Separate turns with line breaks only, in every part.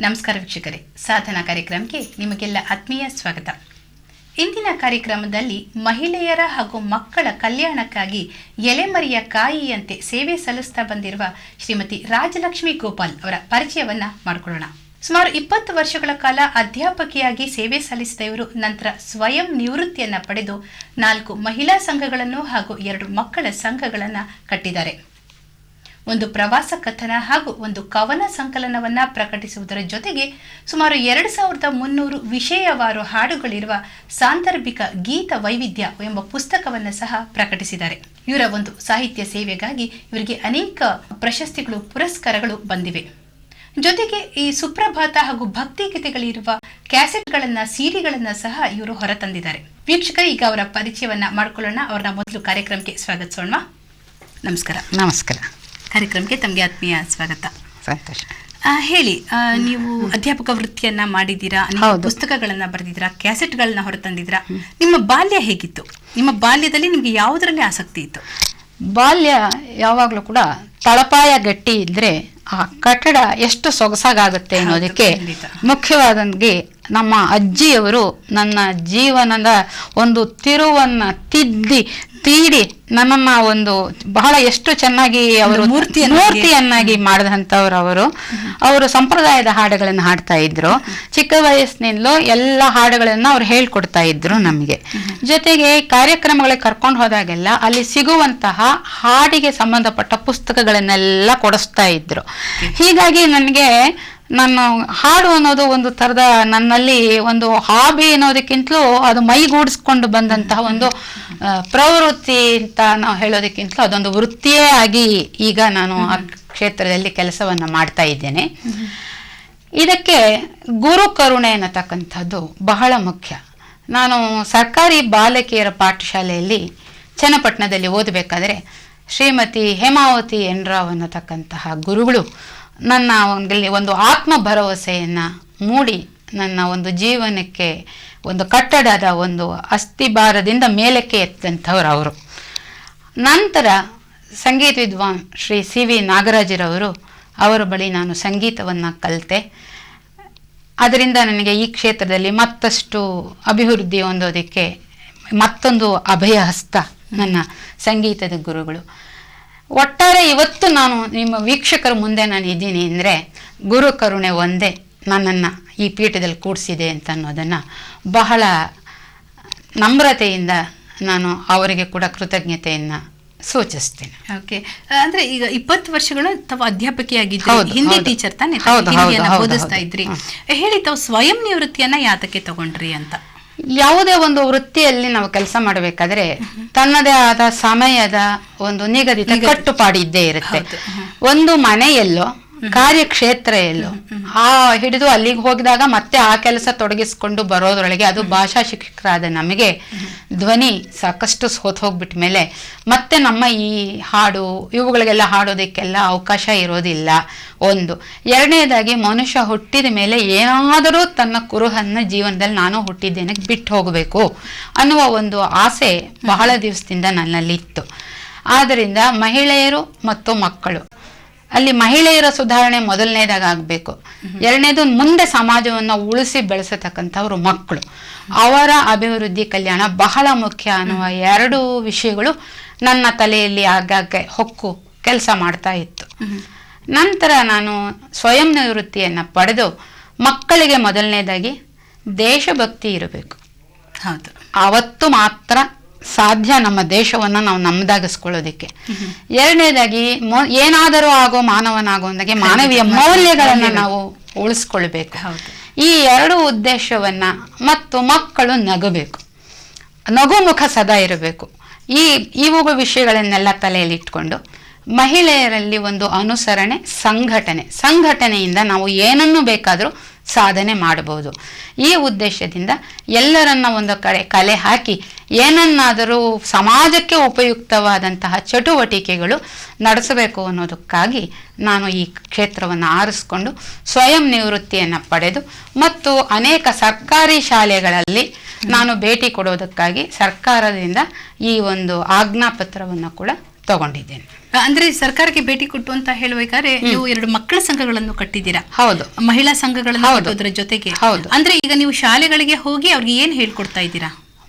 ನಮಸ್ಕಾರ ವೀಕ್ಷಕರೇ, ಸಾಧನಾ ಕಾರ್ಯಕ್ರಮಕ್ಕೆ ನಿಮಗೆಲ್ಲ ಆತ್ಮೀಯ ಸ್ವಾಗತ. ಇಂದಿನ ಕಾರ್ಯಕ್ರಮದಲ್ಲಿ ಮಹಿಳೆಯರ ಹಾಗೂ ಮಕ್ಕಳ ಕಲ್ಯಾಣಕ್ಕಾಗಿ ಎಲೆಮರಿಯ ಕಾಯಿಯಂತೆ ಸೇವೆ ಸಲ್ಲಿಸ್ತಾ ಬಂದಿರುವ ಶ್ರೀಮತಿ ರಾಜಲಕ್ಷ್ಮಿ ಗೋಪಾಲ್ ಅವರ ಪರಿಚಯವನ್ನ ಮಾಡಿಕೊಳ್ಳೋಣ. ಸುಮಾರು 20 ವರ್ಷಗಳ ಕಾಲ ಅಧ್ಯಾಪಕಿಯಾಗಿ ಸೇವೆ ಸಲ್ಲಿಸಿದ ಇವರು ನಂತರ ಸ್ವಯಂ ನಿವೃತ್ತಿಯನ್ನ ಪಡೆದು 4 ಮಹಿಳಾ ಸಂಘಗಳನ್ನು ಹಾಗೂ 2 ಮಕ್ಕಳ ಸಂಘಗಳನ್ನು ಕಟ್ಟಿದ್ದಾರೆ. ಒಂದು ಪ್ರವಾಸ ಕಥನ ಹಾಗೂ ಒಂದು ಕವನ ಸಂಕಲನವನ್ನ ಪ್ರಕಟಿಸುವುದರ ಜೊತೆಗೆ ಸುಮಾರು 2300 ವಿಷಯವಾರು ಹಾಡುಗಳಿರುವ ಸಾಂದರ್ಭಿಕ ಗೀತ ವೈವಿಧ್ಯ ಎಂಬ ಪುಸ್ತಕವನ್ನು ಸಹ ಪ್ರಕಟಿಸಿದ್ದಾರೆ. ಇವರ ಒಂದು ಸಾಹಿತ್ಯ ಸೇವೆಗಾಗಿ ಇವರಿಗೆ ಅನೇಕ ಪ್ರಶಸ್ತಿಗಳು, ಪುರಸ್ಕಾರಗಳು ಬಂದಿವೆ. ಜೊತೆಗೆ ಈ ಸುಪ್ರಭಾತ ಹಾಗೂ ಭಕ್ತಿ ಗೀತೆಗಳಿರುವ ಕ್ಯಾಸೆಟ್ಗಳನ್ನ, ಸಿಡಿಗಳನ್ನ ಸಹ ಇವರು ಹೊರತಂದಿದ್ದಾರೆ. ವೀಕ್ಷಕರು, ಈಗ ಅವರ ಪರಿಚಯವನ್ನ ಮಾಡಿಕೊಳ್ಳೋಣ. ಅವರನ್ನ ಮೊದಲು ಕಾರ್ಯಕ್ರಮಕ್ಕೆ ಸ್ವಾಗತಿಸೋಣ. ನಮಸ್ಕಾರ.
ನಮಸ್ಕಾರ.
ಕಾರ್ಯಕ್ರಮಕ್ಕೆ ತಮಗೆ ಆತ್ಮೀಯ ಸ್ವಾಗತ.
ಸಂತೋಷ.
ಹೇಳಿ, ನೀವು ಅಧ್ಯಾಪಕ ವೃತ್ತಿಯನ್ನ ಮಾಡಿದ್ದೀರಾ, ಪುಸ್ತಕಗಳನ್ನ ಬರೆದಿದ್ದೀರಾ, ಕ್ಯಾಸೆಟ್ಗಳನ್ನ ಹೊರತಂದಿದ್ದೀರಾ. ನಿಮ್ಮ ಬಾಲ್ಯ ಹೇಗಿತ್ತು? ನಿಮ್ಮ ಬಾಲ್ಯದಲ್ಲಿ ನಿಮ್ಗೆ ಯಾವುದರಲ್ಲಿ ಆಸಕ್ತಿ ಇತ್ತು?
ಬಾಲ್ಯ ಯಾವಾಗಲೂ ಕೂಡ ತಳಪಾಯ ಗಟ್ಟಿ ಇದ್ರೆ ಆ ಕಟ್ಟಡ ಎಷ್ಟು ಸೊಗಸಾಗುತ್ತೆ ಅನ್ನೋದಕ್ಕೆ ಮುಖ್ಯವಾದಂಗೆ ನಮ್ಮ ಅಜ್ಜಿಯವರು ನನ್ನ ಜೀವನದ ಒಂದು ತಿರುವನ್ನ ತೀಡಿ ನನ್ನನ್ನ ಒಂದು ಬಹಳ ಎಷ್ಟು ಚೆನ್ನಾಗಿ ಅವರು ಮೂರ್ತಿಯನ್ನಾಗಿ ಮಾಡಿದಂಥವ್ರು. ಅವರು ಸಂಪ್ರದಾಯದ ಹಾಡುಗಳನ್ನು ಹಾಡ್ತಾ ಇದ್ರು. ಚಿಕ್ಕ ವಯಸ್ಸಿನಿಂದಲೂ ಎಲ್ಲ ಹಾಡುಗಳನ್ನ ಅವ್ರು ಹೇಳ್ಕೊಡ್ತಾ ಇದ್ರು ನಮಗೆ. ಜೊತೆಗೆ ಕಾರ್ಯಕ್ರಮಗಳಿಗೆ ಕರ್ಕೊಂಡು ಹೋದಾಗೆಲ್ಲ ಅಲ್ಲಿ ಸಿಗುವಂತಹ ಹಾಡಿಗೆ ಸಂಬಂಧಪಟ್ಟ ಪುಸ್ತಕಗಳನ್ನೆಲ್ಲ ಕೊಡಿಸ್ತಾ ಇದ್ರು. ಹೀಗಾಗಿ ನನಗೆ ನಾನು ಹಾಡು ಅನ್ನೋದು ಒಂದು ಥರದ ನನ್ನಲ್ಲಿ ಒಂದು ಹಾಬಿ ಅನ್ನೋದಕ್ಕಿಂತಲೂ ಅದು ಮೈಗೂಡಿಸ್ಕೊಂಡು ಬಂದಂತಹ ಒಂದು ಪ್ರವೃತ್ತಿ ಅಂತ ನಾವು ಹೇಳೋದಕ್ಕಿಂತಲೂ ಅದೊಂದು ವೃತ್ತಿಯೇ ಆಗಿ ಈಗ ನಾನು ಆ ಕ್ಷೇತ್ರದಲ್ಲಿ ಕೆಲಸವನ್ನು ಮಾಡ್ತಾ ಇದ್ದೇನೆ. ಇದಕ್ಕೆ ಗುರು ಕರುಣೆ ಅನ್ನತಕ್ಕಂಥದ್ದು ಬಹಳ ಮುಖ್ಯ. ನಾನು ಸರ್ಕಾರಿ ಬಾಲಕಿಯರ ಪಾಠಶಾಲೆಯಲ್ಲಿ ಚನ್ನಪಟ್ಟಣದಲ್ಲಿ ಓದಬೇಕಾದ್ರೆ ಶ್ರೀಮತಿ ಹೇಮಾವತಿ ಎನ್ರಾವ್ ಅನ್ನತಕ್ಕಂತಹ ಗುರುಗಳು ನನ್ನ ಒಂದು ಆತ್ಮ ಭರವಸೆಯನ್ನು ಮೂಡಿ ನನ್ನ ಒಂದು ಜೀವನಕ್ಕೆ ಒಂದು ಕಟ್ಟಡದ ಒಂದು ಅಸ್ಥಿಭಾರದಿಂದ ಮೇಲಕ್ಕೆ ಎತ್ತಂಥವ್ರು ಅವರು. ನಂತರ ಸಂಗೀತ ವಿದ್ವಾನ್ ಶ್ರೀ ಸಿ.ವಿ. ನಾಗರಾಜರವರು ಅವರ ಬಳಿ ನಾನು ಸಂಗೀತವನ್ನು ಕಲಿತೆ. ಅದರಿಂದ ನನಗೆ ಈ ಕ್ಷೇತ್ರದಲ್ಲಿ ಮತ್ತಷ್ಟು ಅಭಿವೃದ್ಧಿ ಹೊಂದೋದಕ್ಕೆ ಮತ್ತೊಂದು ಅಭಯ ಹಸ್ತ ನನ್ನ ಸಂಗೀತದ ಗುರುಗಳು. ಒಟ್ಟಾರೆ ಇವತ್ತು ನಾನು ನಿಮ್ಮ ವೀಕ್ಷಕರ ಮುಂದೆ ನಾನು ಇದ್ದೀನಿ ಅಂದರೆ ಗುರು ಕರುಣೆ ಒಂದೇ ನನ್ನನ್ನು ಈ ಪೀಠದಲ್ಲಿ ಕೂಡಿಸಿದೆ ಅಂತ ಅನ್ನೋದನ್ನು ಬಹಳ ನಮ್ರತೆಯಿಂದ ನಾನು ಅವರಿಗೆ ಕೂಡ ಕೃತಜ್ಞತೆಯನ್ನು ಸೂಚಿಸ್ತೇನೆ.
ಓಕೆ, ಅಂದ್ರೆ ಈಗ 20 ವರ್ಷಗಳು ತಾವು ಅಧ್ಯಾಪಕಿಯಾಗಿದ್ರಿ, ಹಿಂದಿ ಟೀಚರ್ ತಾನೇ, ಬೋಧಿಸ್ತಾ ಇದ್ರಿ. ಹೇಳಿ, ತಾವು ಸ್ವಯಂ ನಿವೃತ್ತಿಯನ್ನ ಯಾತಕ್ಕೆ ತಗೊಂಡ್ರಿ ಅಂತ?
ಯಾವುದೇ ಒಂದು ವೃತ್ತಿಯಲ್ಲಿ ನಾವು ಕೆಲಸ ಮಾಡಬೇಕಾದ್ರೆ ತನ್ನದೇ ಆದ ಸಮಯದ ಒಂದು ನಿಗದಿತ ಕಟ್ಟುಪಾಡು ಇದ್ದೇ ಇರುತ್ತೆ. ಒಂದು ಮನೆಯಲ್ಲೋ ಕಾರ್ಯಕ್ಷೇತ್ರ ಎಲ್ಲೋ ಹಿಡಿದು ಅಲ್ಲಿಗೆ ಹೋಗಿದಾಗ ಮತ್ತೆ ಆ ಕೆಲಸ ತೊಡಗಿಸ್ಕೊಂಡು ಬರೋದ್ರೊಳಗೆ ಅದು ಭಾಷಾ ಶಿಕ್ಷಕರಾದ ನಮಗೆ ಧ್ವನಿ ಸಾಕಷ್ಟು ಹೋಗ್ಬಿಟ್ಟ ಮೇಲೆ ಮತ್ತೆ ನಮ್ಮ ಈ ಹಾಡು ಇವುಗಳಿಗೆಲ್ಲ ಹಾಡೋದಕ್ಕೆಲ್ಲ ಅವಕಾಶ ಇರೋದಿಲ್ಲ. ಒಂದು. ಎರಡನೇದಾಗಿ ಮನುಷ್ಯ ಹುಟ್ಟಿದ ಮೇಲೆ ಏನಾದರೂ ತನ್ನ ಕುರುಹನ್ನ ಜೀವನದಲ್ಲಿ ನಾನು ಹುಟ್ಟಿದ್ದೇನೆ ಬಿಟ್ಟು ಹೋಗಬೇಕು ಅನ್ನುವ ಒಂದು ಆಸೆ ಬಹಳ ದಿವಸದಿಂದ ನನ್ನಲ್ಲಿ ಇತ್ತು. ಆದ್ದರಿಂದ ಮಹಿಳೆಯರು ಮತ್ತು ಮಕ್ಕಳು, ಅಲ್ಲಿ ಮಹಿಳೆಯರ ಸುಧಾರಣೆ ಮೊದಲನೇದಾಗ ಆಗಬೇಕು. ಎರಡನೇದು ಮುಂದೆ ಸಮಾಜವನ್ನು ಉಳಿಸಿ ಬೆಳೆಸತಕ್ಕಂಥವ್ರು ಮಕ್ಕಳು, ಅವರ ಅಭಿವೃದ್ಧಿ ಕಲ್ಯಾಣ ಬಹಳ ಮುಖ್ಯ ಅನ್ನುವ 2 ವಿಷಯಗಳು ನನ್ನ ತಲೆಯಲ್ಲಿ ಆಗಾಗ್ಗೆ ಹೊಕ್ಕು ಕೆಲಸ ಮಾಡ್ತಾ ಇತ್ತು. ನಂತರ ನಾನು ಸ್ವಯಂ ನಿವೃತ್ತಿಯನ್ನು ಪಡೆದು ಮಕ್ಕಳಿಗೆ ಮೊದಲನೇದಾಗಿ ದೇಶಭಕ್ತಿ ಇರಬೇಕು.
ಹೌದು,
ಆವತ್ತು ಮಾತ್ರ ಸಾಧ್ಯ ನಮ್ಮ ದೇಶವನ್ನು ನಾವು ನಮ್ಮದಾಗಿಸ್ಕೊಳ್ಳೋದಕ್ಕೆ. ಎರಡನೇದಾಗಿ ಏನಾದರೂ ಆಗೋ ಮಾನವನಾಗೋದಾಗೆ ಮಾನವೀಯ ಮೌಲ್ಯಗಳನ್ನು ನಾವು ಉಳಿಸ್ಕೊಳ್ಬೇಕು. ಈ 2 ಉದ್ದೇಶವನ್ನ ಮತ್ತು ಮಕ್ಕಳು ನಗಬೇಕು, ನಗುಮುಖ ಸದಾ ಇರಬೇಕು. ಇವುಗಳ ವಿಷಯಗಳನ್ನೆಲ್ಲ ತಲೆಯಲ್ಲಿ ಇಟ್ಕೊಂಡು ಮಹಿಳೆಯರಲ್ಲಿ ಒಂದು ಅನುಸರಣೆ, ಸಂಘಟನೆಯಿಂದ ನಾವು ಏನನ್ನು ಬೇಕಾದರೂ ಸಾಧನೆ ಮಾಡಬಹುದು. ಈ ಉದ್ದೇಶದಿಂದ ಎಲ್ಲರನ್ನ ಒಂದು ಕಲೆ ಹಾಕಿ ಏನನ್ನಾದರೂ ಸಮಾಜಕ್ಕೆ ಉಪಯುಕ್ತವಾದಂತಹ ಚಟುವಟಿಕೆಗಳು ನಡೆಸಬೇಕು ಅನ್ನೋದಕ್ಕಾಗಿ ನಾನು ಈ ಕ್ಷೇತ್ರವನ್ನು ಆರಿಸ್ಕೊಂಡು ಸ್ವಯಂ ನಿವೃತ್ತಿಯನ್ನು ಪಡೆದು ಮತ್ತು ಅನೇಕ ಸರ್ಕಾರಿ ಶಾಲೆಗಳಲ್ಲಿ ನಾನು ಭೇಟಿ ಕೊಡೋದಕ್ಕಾಗಿ ಸರ್ಕಾರದಿಂದ ಈ ಒಂದು ಆಜ್ಞಾಪತ್ರವನ್ನು ಕೂಡ ತಗೊಂಡಿದ್ದೇನೆ.
ಅಂದ್ರೆ ಸರ್ಕಾರಕ್ಕೆ ಭೇಟಿ ಕೊಟ್ಟು ಅಂತ ಹೇಳಬೇಕಾದ್ರೆ ನೀವು 2 ಮಕ್ಕಳ ಸಂಘಗಳನ್ನು ಕಟ್ಟಿದ್ದೀರಾ.
ಹೌದು,
ಮಹಿಳಾ ಸಂಘಗಳನ್ನು ಕಟ್ಟೋದ್ರ ಜೊತೆಗೆ.
ಹೌದು.
ಅಂದ್ರೆ ಈಗ ನೀವು ಶಾಲೆಗಳಿಗೆ ಹೋಗಿ ಅವ್ರಿಗೆ ಏನ್ ಹೇಳ್ಕೊಡ್ತಾ ಇದ್ದೀರಾ?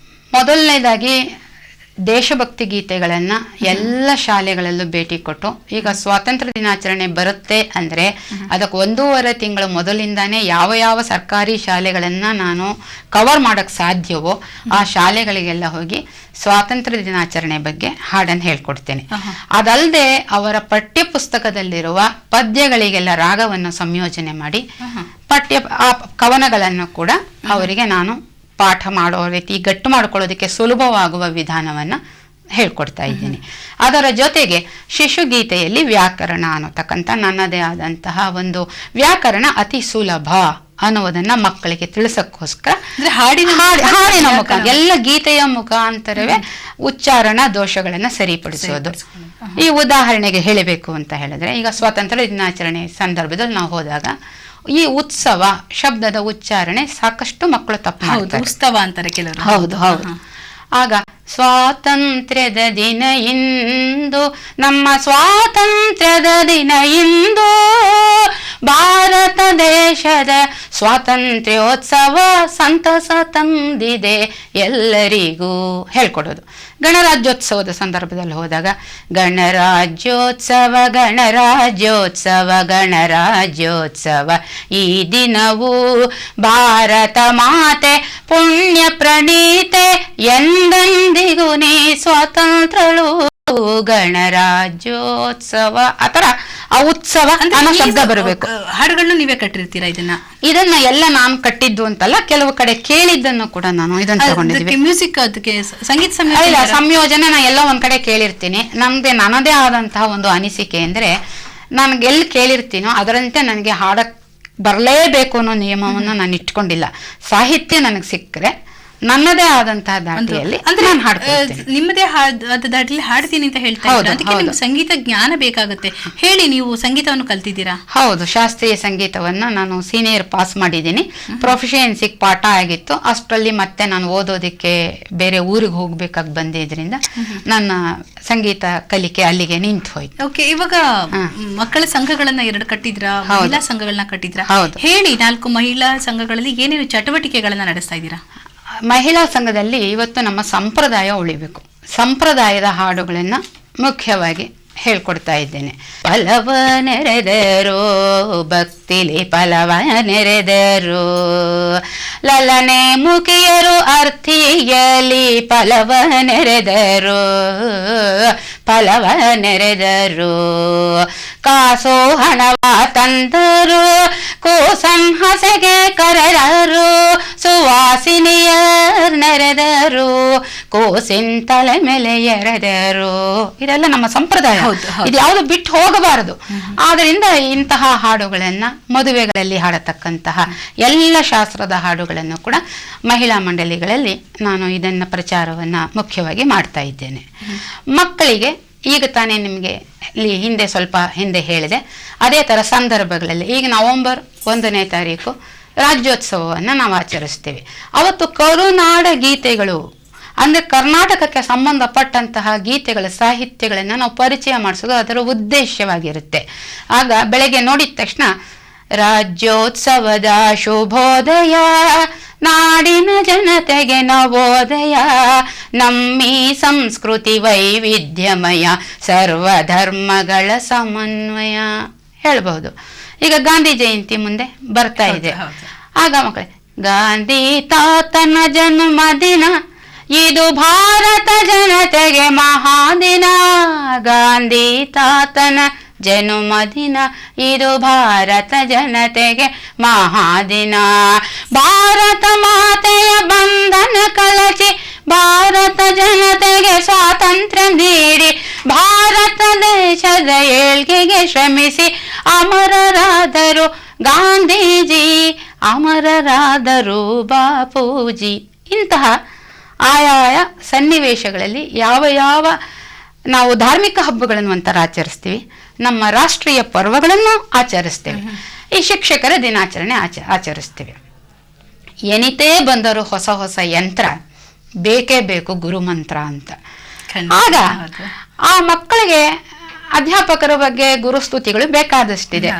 ಮೊದಲನೇದಾಗಿ ದೇಶಭಕ್ತಿ ಗೀತೆಗಳನ್ನ ಎಲ್ಲ ಶಾಲೆಗಳಲ್ಲೂ ಭೇಟಿ ಕೊಟ್ಟು, ಈಗ ಸ್ವಾತಂತ್ರ್ಯ ದಿನಾಚರಣೆ ಬರುತ್ತೆ ಅಂದ್ರೆ ಅದಕ್ಕೆ 1.5 ತಿಂಗಳ ಮೊದಲಿಂದಾನೇ ಯಾವ ಯಾವ ಸರ್ಕಾರಿ ಶಾಲೆಗಳನ್ನ ನಾನು ಕವರ್ ಮಾಡಕ್ ಸಾಧ್ಯವೋ ಆ ಶಾಲೆಗಳಿಗೆಲ್ಲ ಹೋಗಿ ಸ್ವಾತಂತ್ರ್ಯ ದಿನಾಚರಣೆ ಬಗ್ಗೆ ಹಾಡನ್ನು ಹೇಳ್ಕೊಡ್ತೇನೆ. ಅದಲ್ಲದೆ ಅವರ ಪಠ್ಯ ಪುಸ್ತಕದಲ್ಲಿರುವ ಪದ್ಯಗಳಿಗೆಲ್ಲ ರಾಗವನ್ನು ಸಂಯೋಜನೆ ಮಾಡಿ ಆ ಕವನಗಳನ್ನು ಕೂಡ ಅವರಿಗೆ ನಾನು ಪಾಠ ಮಾಡೋ ರೀತಿ ಗಟ್ಟು ಮಾಡ್ಕೊಳ್ಳೋದಕ್ಕೆ ಸುಲಭವಾಗುವ ವಿಧಾನವನ್ನು ಹೇಳ್ಕೊಡ್ತಾ ಇದ್ದೀನಿ. ಅದರ ಜೊತೆಗೆ ಶಿಶುಗೀತೆಯಲ್ಲಿ ವ್ಯಾಕರಣ ಅನ್ನತಕ್ಕಂಥ ನನ್ನದೇ ಆದಂತಹ ಒಂದು ವ್ಯಾಕರಣ ಅತಿ ಸುಲಭ ಅನ್ನೋದನ್ನ ಮಕ್ಕಳಿಗೆ ತಿಳಿಸಕ್ಕೋಸ್ಕರ ಹಾಡಿನ ಮುಖ ಎಲ್ಲ ಗೀತೆಯ ಮುಖಾಂತರವೇ ಉಚ್ಚಾರಣ ದೋಷಗಳನ್ನ ಸರಿಪಡಿಸೋದು. ಈ ಉದಾಹರಣೆಗೆ ಹೇಳಬೇಕು ಅಂತ ಹೇಳಿದ್ರೆ, ಈಗ ಸ್ವಾತಂತ್ರ್ಯ ದಿನಾಚರಣೆ ಸಂದರ್ಭದಲ್ಲಿ ನಾವು ಹೋದಾಗ ಈ ಉತ್ಸವ ಶಬ್ದದ ಉಚ್ಚಾರಣೆ ಸಾಕಷ್ಟು ಮಕ್ಕಳು ತಪ್ಪು ಮಾಡ್ತಾರೆ.
ಉತ್ಸವ ಅಂತಾರೆ ಕೆಲವರು.
ಹೌದು ಹೌದು. ಆಗ ಸ್ವಾತಂತ್ರ್ಯದ ದಿನ ಇಂದು, ನಮ್ಮ ಸ್ವಾತಂತ್ರ್ಯದ ದಿನ ಇಂದು, ಭಾರತ ದೇಶದ ಸ್ವಾತಂತ್ರ್ಯೋತ್ಸವ ಸಂತಸ ತಂದಿದೆ ಎಲ್ಲರಿಗೂ ಹೇಳ್ಕೊಡೋದು. ಗಣರಾಜ್ಯೋತ್ಸವದ ಸಂದರ್ಭದಲ್ಲಿ ಹೋದಾಗ ಗಣರಾಜ್ಯೋತ್ಸವ ಗಣರಾಜ್ಯೋತ್ಸವ ಗಣರಾಜ್ಯೋತ್ಸವ, ಈ ದಿನವೂ ಭಾರತ ಮಾತೆ ಪುಣ್ಯ ಪ್ರಣೀತೆ, ಎಂದೆಂದಿಗೂ ನೀ ಸ್ವತಂತ್ರಳು ಗಣರಾಜ್ಯೋತ್ಸವ. ಆತರ ಆ ಉತ್ಸವ ಅನ್ನೋ ಶಬ್ದ ಬರಬೇಕು.
ಹಾಡುಗಳನ್ನು ನೀವೇ ಕಟ್ಟಿರ್ತೀರಾ? ಇದನ್ನ
ಎಲ್ಲ ನಾನು ಕಟ್ಟಿದ್ದು ಅಂತಲ್ಲ, ಕೆಲವು ಕಡೆ ಕೇಳಿದ್ದನ್ನು ಕೂಡ ನಾನು ಇದನ್ನ ತಗೊಂಡಿದ್ದೀನಿ.
ಮ್ಯೂಸಿಕ್ ಅದಕ್ಕೆ ಸಂಗೀತ
ಸಂಯೋಜನೆ ನಾನು ಎಲ್ಲ ಒಂದ್ ಕಡೆ ಕೇಳಿರ್ತೀನಿ. ನನ್ನದೇ ಆದಂತಹ ಒಂದು ಅನಿಸಿಕೆ ಅಂದ್ರೆ, ನನ್ಗೆ ಎಲ್ಲಿ ಕೇಳಿರ್ತೀನೋ ಅದರಂತೆ ನನಗೆ ಹಾಡಕ್ ಬರಲೇಬೇಕು ಅನ್ನೋ ನಿಯಮವನ್ನು ನಾನು ಇಟ್ಕೊಂಡಿಲ್ಲ. ಸಾಹಿತ್ಯ ನನಗೆ ಸಿಕ್ಕರೆ ನನ್ನದೇ ಆದಂತಹ ದಾಟಿಯಲ್ಲಿ ನಾನು ಹಾಡ್ತೀನಿ.
ನಿಮ್ಮದೇ ಆದ ದಾಟಿಯಲ್ಲಿ ಹಾಡ್ತೀನಿ ಅಂತ ಹೇಳ್ತಾ ಇದ್ದೀರಾ. ಅದಕ್ಕೆ ನಿಮ್ಗೆ ಸಂಗೀತ ಜ್ಞಾನ ಬೇಕಾಗುತ್ತೆ. ಹೇಳಿ, ನೀವು ಸಂಗೀತವನ್ನು ಕಲ್ತಿದ್ದೀರಾ?
ಹೌದು, ಶಾಸ್ತ್ರೀಯ ಸಂಗೀತವನ್ನ ನಾನು ಸೀನಿಯರ್ ಪಾಸ್ ಮಾಡಿದ್ದೀನಿ. ಪ್ರೊಫಿಷಿಯನ್ಸಿಗೆ ಪಾಠ ಆಗಿತ್ತು. ಅಷ್ಟರಲ್ಲಿ ಮತ್ತೆ ನಾನು ಓದೋದಕ್ಕೆ ಬೇರೆ ಊರಿಗೆ ಹೋಗ್ಬೇಕಾಗಿ ಬಂದಿದ್ರಿಂದ ನನ್ನ ಸಂಗೀತ ಕಲಿಕೆ ಅಲ್ಲಿಗೆ ನಿಂತು ಹೋಯ್ತು.
ಓಕೆ, ಇವಾಗ ಮಕ್ಕಳ ಸಂಘಗಳನ್ನ 2 ಕಟ್ಟಿದ್ರಾ, ಮಹಿಳಾ ಸಂಘಗಳನ್ನ ಕಟ್ಟಿದ್ರಾ? ಹೇಳಿ, 4 ಮಹಿಳಾ ಸಂಘಗಳಲ್ಲಿ ಏನೇನು ಚಟುವಟಿಕೆಗಳನ್ನ ನಡೆಸ್ತಾ ಇದ್ದೀರಾ?
ಮಹಿಳಾ ಸಂಘದಲ್ಲಿ ಇವತ್ತು ನಮ್ಮ ಸಂಪ್ರದಾಯ ಉಳಿಬೇಕು. ಸಂಪ್ರದಾಯದ ಹಾಡುಗಳನ್ನು ಮುಖ್ಯವಾಗಿ ಹೇಳ್ಕೊಡ್ತಾ ಇದ್ದೇನೆ. ಫಲವ ನೆರೆದರು ಭಕ್ತಿಲಿ ಫಲವ ನೆರೆದರು, ಲಲನೆ ಮುಖಿಯರು ಅರ್ಥಿಯಲಿ ಫಲವ ನೆರೆದರು, ಫಲವ ನೆರೆದರು, ಕಾಸು ಹಣವ ತಂದರು, ಕೂಸಂಹಸೆಗೆ ಕರೆದರು, ಸುವಾಸಿನಿಯರ್ ನೆರೆದರು, ಕೂಸಿನ ತಲೆ ಮೇಲೆ ಎರೆದರು. ಇದೆಲ್ಲ ನಮ್ಮ ಸಂಪ್ರದಾಯ. ಇದು ಯಾವುದು ಬಿಟ್ಟು ಹೋಗಬಾರದು. ಆದ್ರಿಂದ ಇಂತಹ ಹಾಡುಗಳನ್ನ ಮದುವೆಗಳಲ್ಲಿ ಹಾಡತಕ್ಕಂತಹ ಎಲ್ಲ ಶಾಸ್ತ್ರದ ಹಾಡುಗಳನ್ನು ಕೂಡ ಮಹಿಳಾ ಮಂಡಳಿಗಳಲ್ಲಿ ನಾನು ಇದನ್ನ ಪ್ರಚಾರವನ್ನ ಮುಖ್ಯವಾಗಿ ಮಾಡ್ತಾ ಇದ್ದೇನೆ. ಮಕ್ಕಳಿಗೆ ಈಗ ತಾನೇ ನಿಮಗೆ ಸ್ವಲ್ಪ ಹಿಂದೆ ಹೇಳಿದೆ, ಅದೇ ತರ ಸಂದರ್ಭಗಳಲ್ಲಿ ಈಗ ನವೆಂಬರ್ 1ನೇ ತಾರೀಕು ರಾಜ್ಯೋತ್ಸವವನ್ನು ನಾವು ಆಚರಿಸ್ತೇವೆ. ಅವತ್ತು ಕರುನಾಡ ಗೀತೆಗಳು ಅಂದ್ರೆ ಕರ್ನಾಟಕಕ್ಕೆ ಸಂಬಂಧಪಟ್ಟಂತಹ ಗೀತೆಗಳ ಸಾಹಿತ್ಯಗಳನ್ನು ನಾವು ಪರಿಚಯ ಮಾಡಿಸೋದು ಅದರ ಉದ್ದೇಶವಾಗಿರುತ್ತೆ. ಆಗ ಬೆಳಗ್ಗೆ ನೋಡಿದ ತಕ್ಷಣ ರಾಜ್ಯೋತ್ಸವದ ಶುಭೋದಯ, ನಾಡಿನ ಜನತೆಗೆ ನವೋದಯ, ನಮ್ಮಿ ಸಂಸ್ಕೃತಿ ವೈವಿಧ್ಯಮಯ, ಸರ್ವಧರ್ಮಗಳ ಸಮನ್ವಯ ಹೇಳ್ಬಹುದು. ಈಗ ಗಾಂಧಿ ಜಯಂತಿ ಮುಂದೆ ಬರ್ತಾ ಇದೆ. ಆಗ ಮಕ್ಕಳೇ, ಗಾಂಧಿ ತಾತನ ಜನ್ಮದಿನ, ಇದು ಭಾರತ ಜನತೆಗೆ ಮಹಾದಿನ, ಗಾಂಧಿ ತಾತನ ಜನ್ಮದಿನ, ಇದು ಭಾರತ ಜನತೆಗೆ ಮಹಾದಿನ, ಭಾರತ ಮಾತೆಯ ಬಂಧನ ಕಳಚಿ ಭಾರತ ಜನತೆಗೆ ಸ್ವಾತಂತ್ರ್ಯ ನೀಡಿ, ಭಾರತ ದೇಶದ ಏಳ್ಗೆಗೆ ಶ್ರಮಿಸಿ ಅಮರರಾದರು ಗಾಂಧೀಜಿ, ಅಮರರಾದರು ಬಾಪೂಜಿ. ಇಂತಹ ಆಯಾಯ ಸನ್ನಿವೇಶಗಳಲ್ಲಿ ಯಾವ ಯಾವ ನಾವು ಧಾರ್ಮಿಕ ಹಬ್ಬಗಳನ್ನು ಒಂಥರ ಆಚರಿಸ್ತೀವಿ, ನಮ್ಮ ರಾಷ್ಟ್ರೀಯ ಪರ್ವಗಳನ್ನು ಆಚರಿಸ್ತೇವೆ, ಈ ಶಿಕ್ಷಕರ ದಿನಾಚರಣೆ ಆಚರಿಸ್ತೇವೆ. ಏನಿತೇ ಬಂದರೂ ಹೊಸ ಹೊಸ ಯಂತ್ರ ಬೇಕೇ ಬೇಕು ಗುರುಮಂತ್ರ ಅಂತ. ಆಗ ಆ ಮಕ್ಕಳಿಗೆ ಅಧ್ಯಾಪಕರ ಬಗ್ಗೆ ಗುರುಸ್ತುತಿಗಳು ಬೇಕಾದಷ್ಟಿದೆ.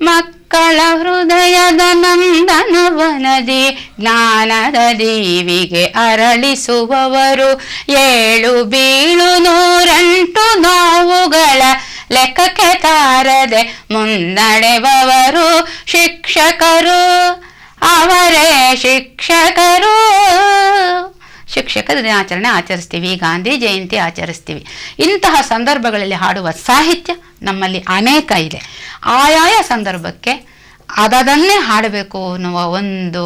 ಮಕ್ಕಳ ಹೃದಯದ ನಂದನವನದಿ ಜ್ಞಾನದ ದೀವಿಗೆ ಅರಳಿಸುವವರು, 7 ಬೀಳು 108 ನೋವುಗಳ ಲೆಕ್ಕಕ್ಕೆ ತಾರದೆ ಮುನ್ನಡೆಬವರು ಶಿಕ್ಷಕರು, ಅವರೇ ಶಿಕ್ಷಕರು. ಶಿಕ್ಷಕರ ದಿನಾಚರಣೆ ಆಚರಿಸ್ತೀವಿ, ಗಾಂಧಿ ಜಯಂತಿ ಆಚರಿಸ್ತೀವಿ. ಇಂತಹ ಸಂದರ್ಭಗಳಲ್ಲಿ ಹಾಡುವ ಸಾಹಿತ್ಯ ನಮ್ಮಲ್ಲಿ ಅನೇಕ ಇದೆ. ಆಯಾಯ ಸಂದರ್ಭಕ್ಕೆ ಅದನ್ನೇ ಹಾಡಬೇಕು ಅನ್ನುವ ಒಂದು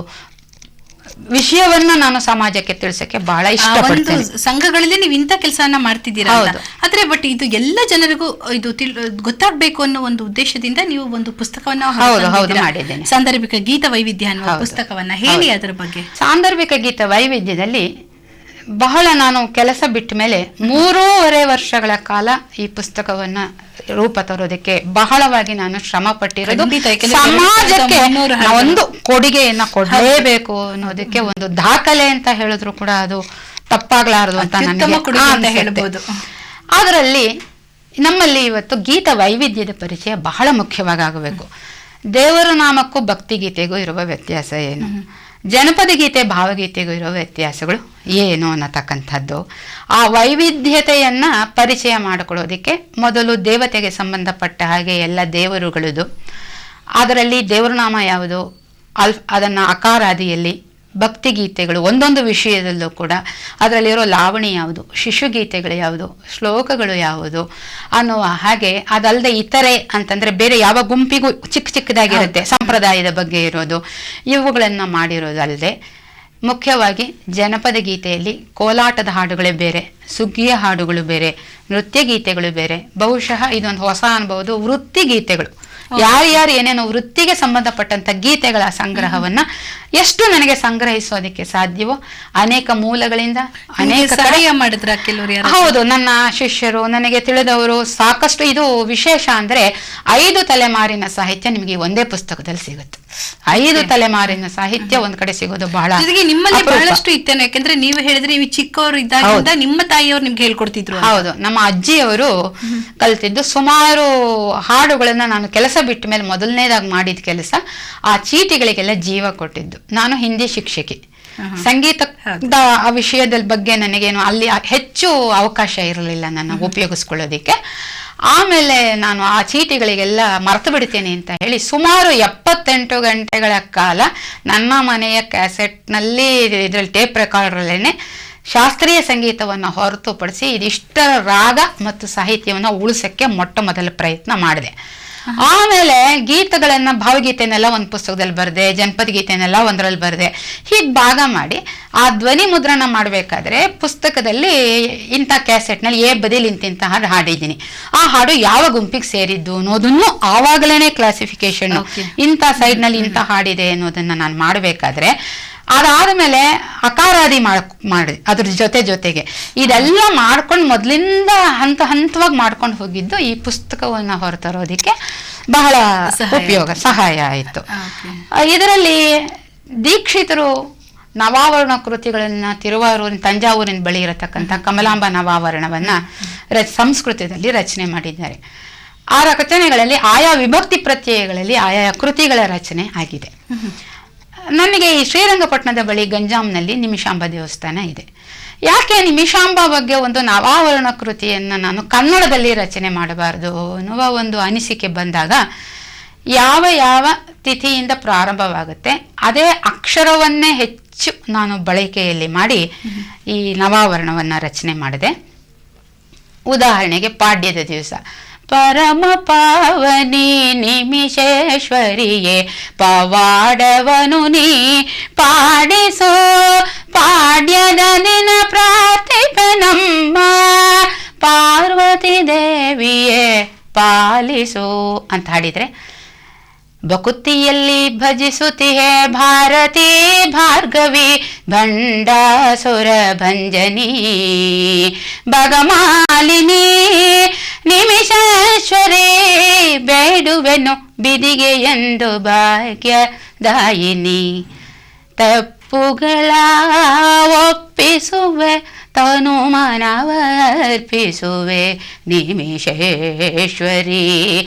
ವಿಷಯವನ್ನ ನಾನು ಸಮಾಜಕ್ಕೆ ತಿಳಿಸಕ್ಕೆ ಬಹಳ ಇಷ್ಟಪಡ್ತೇನೆ.
ಸಂಘಗಳಲ್ಲಿ ನೀವು ಇಂಥ ಕೆಲಸವನ್ನ ಮಾಡ್ತಿದ್ದೀರಾ, ಆದ್ರೆ ಬಟ್ ಇದು ಎಲ್ಲ ಜನರಿಗೂ ಇದು ಗೊತ್ತಾಗ್ಬೇಕು ಅನ್ನೋ ಒಂದು ಉದ್ದೇಶದಿಂದ ನೀವು ಒಂದು ಪುಸ್ತಕವನ್ನ
ಮಾಡಿದ್ದೇನೆ.
ಸಾಂದರ್ಭಿಕ ಗೀತ ವೈವಿಧ್ಯ ಅನ್ನುವ ಪುಸ್ತಕವನ್ನ ಹೇಳಿ ಅದರ ಬಗ್ಗೆ.
ಸಾಂದರ್ಭಿಕ ಗೀತ ವೈವಿಧ್ಯದಲ್ಲಿ ಬಹಳ ನಾನು ಕೆಲಸ ಬಿಟ್ಟ ಮೇಲೆ 3.5 ವರ್ಷಗಳ ಕಾಲ ಈ ಪುಸ್ತಕವನ್ನ ರೂಪ ತರೋದಕ್ಕೆ ಬಹಳವಾಗಿ ನಾನು ಶ್ರಮ ಪಟ್ಟಿರೋದು. ಸಮಾಜಕ್ಕೆ ಒಂದು ಕೊಡುಗೆಯನ್ನ ಕೊಡಲೇಬೇಕು ಅನ್ನೋದಕ್ಕೆ ಒಂದು ದಾಖಲೆ ಅಂತ ಹೇಳಿದ್ರು ಕೂಡ ಅದು ತಪ್ಪಾಗ್ಲಾರದು ಅಂತ ನನಗೆ ಹೇಳ್ಬೋದು. ಅದರಲ್ಲಿ ನಮ್ಮಲ್ಲಿ ಇವತ್ತು ಗೀತ ವೈವಿಧ್ಯದ ಪರಿಚಯ ಬಹಳ ಮುಖ್ಯವಾಗಿ ಆಗಬೇಕು. ದೇವರ ನಾಮಕ್ಕೂ ಭಕ್ತಿ ಗೀತೆಗೂ ಇರುವ ವ್ಯತ್ಯಾಸ ಏನು, ಜನಪದ ಗೀತೆ ಭಾವಗೀತೆಗೂ ಇರೋ ವ್ಯತ್ಯಾಸಗಳು ಏನು ಅನ್ನತಕ್ಕಂಥದ್ದು, ಆ ವೈವಿಧ್ಯತೆಯನ್ನ ಪರಿಚಯ ಮಾಡಿಕೊಡೋದಕ್ಕೆ ಮೊದಲು ದೇವತೆಗೆ ಸಂಬಂಧಪಟ್ಟ ಹಾಗೆ ಎಲ್ಲ ದೇವರುಗಳದು, ಅದರಲ್ಲಿ ದೇವರ ನಾಮ ಯಾವುದು, ಅದನ್ನು ಅಕಾರಾದಿಯಲ್ಲಿ ಭಕ್ತಿಗೀತೆಗಳು ಒಂದೊಂದು ವಿಷಯದಲ್ಲೂ ಕೂಡ ಅದರಲ್ಲಿರೋ ಲಾವಣಿ ಯಾವುದು, ಶಿಶುಗೀತೆಗಳು ಯಾವುದು, ಶ್ಲೋಕಗಳು ಯಾವುದು ಅನ್ನುವ ಹಾಗೆ, ಅದಲ್ಲದೆ ಇತರೆ ಅಂತಂದ್ರೆ ಬೇರೆ ಯಾವ ಗುಂಪಿಗೂ ಚಿಕ್ಕದಾಗಿರುತ್ತೆ ಸಂಪ್ರದಾಯದ ಬಗ್ಗೆ ಇರೋದು, ಇವುಗಳನ್ನು ಮಾಡಿರೋದಲ್ಲದೆ ಮುಖ್ಯವಾಗಿ ಜನಪದ ಗೀತೆಯಲ್ಲಿ ಕೋಲಾಟದ ಹಾಡುಗಳೇ ಬೇರೆ, ಸುಗ್ಗಿಯ ಹಾಡುಗಳು ಬೇರೆ, ನೃತ್ಯ ಗೀತೆಗಳು ಬೇರೆ. ಬಹುಶಃ ಇದೊಂದು ಹೊಸ ಅನುಭವದು. ವೃತ್ತಿ ಗೀತೆಗಳು, ಯಾರ್ಯಾರು ಏನೇನೋ ವೃತ್ತಿಗೆ ಸಂಬಂಧಪಟ್ಟಂತ ಗೀತೆಗಳ ಸಂಗ್ರಹವನ್ನ ಎಷ್ಟು ನನಗೆ ಸಂಗ್ರಹಿಸೋದಕ್ಕೆ ಸಾಧ್ಯವೋ ಅನೇಕ ಮೂಲಗಳಿಂದ ಅನೇಕ
ಸಹಾಯ ಮಾಡಿದ್ರ ಕೆಲವರು.
ಹೌದು, ನನ್ನ ಶಿಷ್ಯರು, ನನಗೆ ತಿಳಿದವರು ಸಾಕಷ್ಟು. ಇದು ವಿಶೇಷ ಅಂದ್ರೆ 5 ತಲೆಮಾರಿನ ಸಾಹಿತ್ಯ ನಿಮಗೆ ಒಂದೇ ಪುಸ್ತಕದಲ್ಲಿ ಸಿಗುತ್ತೆ. 5 ತಲೆಮಾರಿನ ಸಾಹಿತ್ಯ ಒಂದ್ ಕಡೆ ಸಿಗೋದು ಬಹಳ.
ನಿಮ್ಮಲ್ಲಿ ಬಹಳಷ್ಟು ಇತ್ತೇನೆ, ಯಾಕಂದ್ರೆ ನೀವು ಹೇಳಿದ್ರೆ ನೀವು ಚಿಕ್ಕವರು ಇದ್ದಾಗ ನಿಮ್ಮ ತಾಯಿಯವರು ನಿಮ್ಗೆ ಹೇಳ್ಕೊಡ್ತಿದ್ರು.
ಹೌದು, ನಮ್ಮ ಅಜ್ಜಿಯವರು ಕಲ್ತಿದ್ದು ಸುಮಾರು ಹಾಡುಗಳನ್ನ ನಾನು ಕೆಲಸ ಬಿಟ್ಟ ಮೇಲೆ ಮೊದಲನೇದಾಗಿ ಮಾಡಿದ ಕೆಲಸ ಆ ಚೀಟಿಗಳಿಗೆಲ್ಲ ಜೀವ ಕೊಟ್ಟಿದ್ದು. ನಾನು ಹಿಂದಿ ಶಿಕ್ಷಕಿ, ಸಂಗೀತದ ಆ ವಿಷಯದ ಬಗ್ಗೆ ನನಗೇನು ಅಲ್ಲಿ ಹೆಚ್ಚು ಅವಕಾಶ ಇರಲಿಲ್ಲ ನನ್ನ ಉಪಯೋಗಿಸ್ಕೊಳ್ಳೋದಿಕ್ಕೆ. ಆಮೇಲೆ ನಾನು ಆ ಚೀಟಿಗಳಿಗೆಲ್ಲ ಮರೆತು ಬಿಡ್ತೇನೆ ಅಂತ ಹೇಳಿ ಸುಮಾರು 78 ಗಂಟೆಗಳ ಕಾಲ ನನ್ನ ಮನೆಯ ಕ್ಯಾಸೆಟ್ನಲ್ಲಿ, ಇದರಲ್ಲಿ ಟೇಪ್ ರೆಕಾರ್ಡರಲ್ಲೇನೆ ಶಾಸ್ತ್ರೀಯ ಸಂಗೀತವನ್ನು ಹೊರತುಪಡಿಸಿ ಇದಿಷ್ಟರ ರಾಗ ಮತ್ತು ಸಾಹಿತ್ಯವನ್ನು ಉಳಿಸಕ್ಕೆ ಮೊಟ್ಟ ಮೊದಲ ಪ್ರಯತ್ನ ಮಾಡಿದೆ. ಆಮೇಲೆ ಗೀತೆಗಳನ್ನ, ಭಾವಗೀತೆನೆಲ್ಲ ಒಂದು ಪುಸ್ತಕದಲ್ಲಿ ಬರೆದೆ, ಜನಪದ ಗೀತೆನೆಲ್ಲ ಒಂದರಲ್ಲಿ ಬರೆದೆ. ಹೀಗೆ ಭಾಗ ಮಾಡಿ ಆ ಧ್ವನಿ ಮುದ್ರಣ ಮಾಡಬೇಕಾದ್ರೆ ಪುಸ್ತಕದಲ್ಲಿ ಇಂಥ ಕ್ಯಾಸೆಟ್ನಲ್ಲಿ ಬದಿಲಿ ಇಂತಿಂತ ಹಾಡು ಹಾಡಿದ್ದೀನಿ, ಆ ಹಾಡು ಯಾವ ಗುಂಪಿಗೆ ಸೇರಿದ್ದು ಅನ್ನೋದನ್ನು ಆವಾಗಲೇ ಕ್ಲಾಸಿಫಿಕೇಶನ್, ಇಂಥ ಸೈಡ್ನಲ್ಲಿ ಇಂಥ ಹಾಡಿದೆ ಅನ್ನೋದನ್ನ ನಾನು ಮಾಡಬೇಕಾದ್ರೆ ಅದಾದ್ಮೇಲೆ ಅಕಾರಾದಿ ಮಾಡಿ ಅದ್ರ ಜೊತೆಗೆ ಇದೆಲ್ಲ ಮಾಡ್ಕೊಂಡು ಮೊದಲಿಂದ ಹಂತವಾಗಿ ಮಾಡ್ಕೊಂಡು ಹೋಗಿದ್ದು ಈ ಪುಸ್ತಕವನ್ನ ಹೊರತರೋದಿಕ್ಕೆ ಬಹಳ ಸಹಾಯ ಆಯಿತು. ಇದರಲ್ಲಿ ದೀಕ್ಷಿತರು ನವಾವರಣ ಕೃತಿಗಳನ್ನ ತಂಜಾವೂರಿನ ಬಳಿ ಇರತಕ್ಕಂಥ ಕಮಲಾಂಬ ನವಾವರಣವನ್ನ ಸಂಸ್ಕೃತದಲ್ಲಿ ರಚನೆ ಮಾಡಿದ್ದಾರೆ. ಆ ರಚನೆಗಳಲ್ಲಿ ಆಯಾ ವಿಭಕ್ತಿ ಪ್ರತ್ಯಯಗಳಲ್ಲಿ ಆಯಾ ಕೃತಿಗಳ ರಚನೆ ಆಗಿದೆ. ನನಗೆ ಈ ಶ್ರೀರಂಗಪಟ್ಟಣದ ಬಳಿ ಗಂಜಾಂನಲ್ಲಿ ನಿಮಿಷಾಂಬ ದೇವಸ್ಥಾನ ಇದೆ. ಯಾಕೆ ನಿಮಿಷಾಂಬ ಬಗ್ಗೆ ಒಂದು ನವಾವರಣ ಕೃತಿಯನ್ನು ನಾನು ಕನ್ನಡದಲ್ಲಿ ರಚನೆ ಮಾಡಬಾರ್ದು ಅನ್ನುವ ಒಂದು ಅನಿಸಿಕೆ ಬಂದಾಗ, ಯಾವ ತಿಥಿಯಿಂದ ಪ್ರಾರಂಭವಾಗುತ್ತೆ ಅದೇ ಅಕ್ಷರವನ್ನೇ ಹೆಚ್ಚು ನಾನು ಬಳಕೆಯಲ್ಲಿ ಮಾಡಿ ಈ ನವಾವರಣವನ್ನು ರಚನೆ ಮಾಡಿದೆ. ಉದಾಹರಣೆಗೆ ಪಾಡ್ಯದ ದಿವಸ ಪರಮ ಪಾವನಿ ನಿಮಿಷೇಶ್ವರಿಯೇ ಪವಾಡವನು ನೀ ಪಾಡಿಸೋ, ಪಾಡ್ಯದ ದಿನ ಪ್ರಾರ್ಥಿಪನಮ್ಮ ಪಾರ್ವತಿ ದೇವಿಯೇ ಪಾಲಿಸೋ ಅಂತ ಹಾಡಿದ್ರೆ, ಬಕುತಿಯಲ್ಲಿ ಭಜಿಸುತ್ತಿಹೆ ಭಾರತಿ ಭಾರ್ಗವಿ ಭಂಡಾಸುರ ಭಂಜನಿ ಭಗಮಾಲಿನಿ ನಿಮಿಷೇಶ್ವರಿ ಬೇಡುವೆನು ಬಿದಿಗೆ ಎಂದು ಭಾಗ್ಯದಾಯಿನಿ. ತಪ್ಪುಗಳ ಒಪ್ಪಿಸುವೆ ತನು ಮನವರ್ಪಿಸುವೆ ನಿಮಿಷೇಶ್ವರಿ.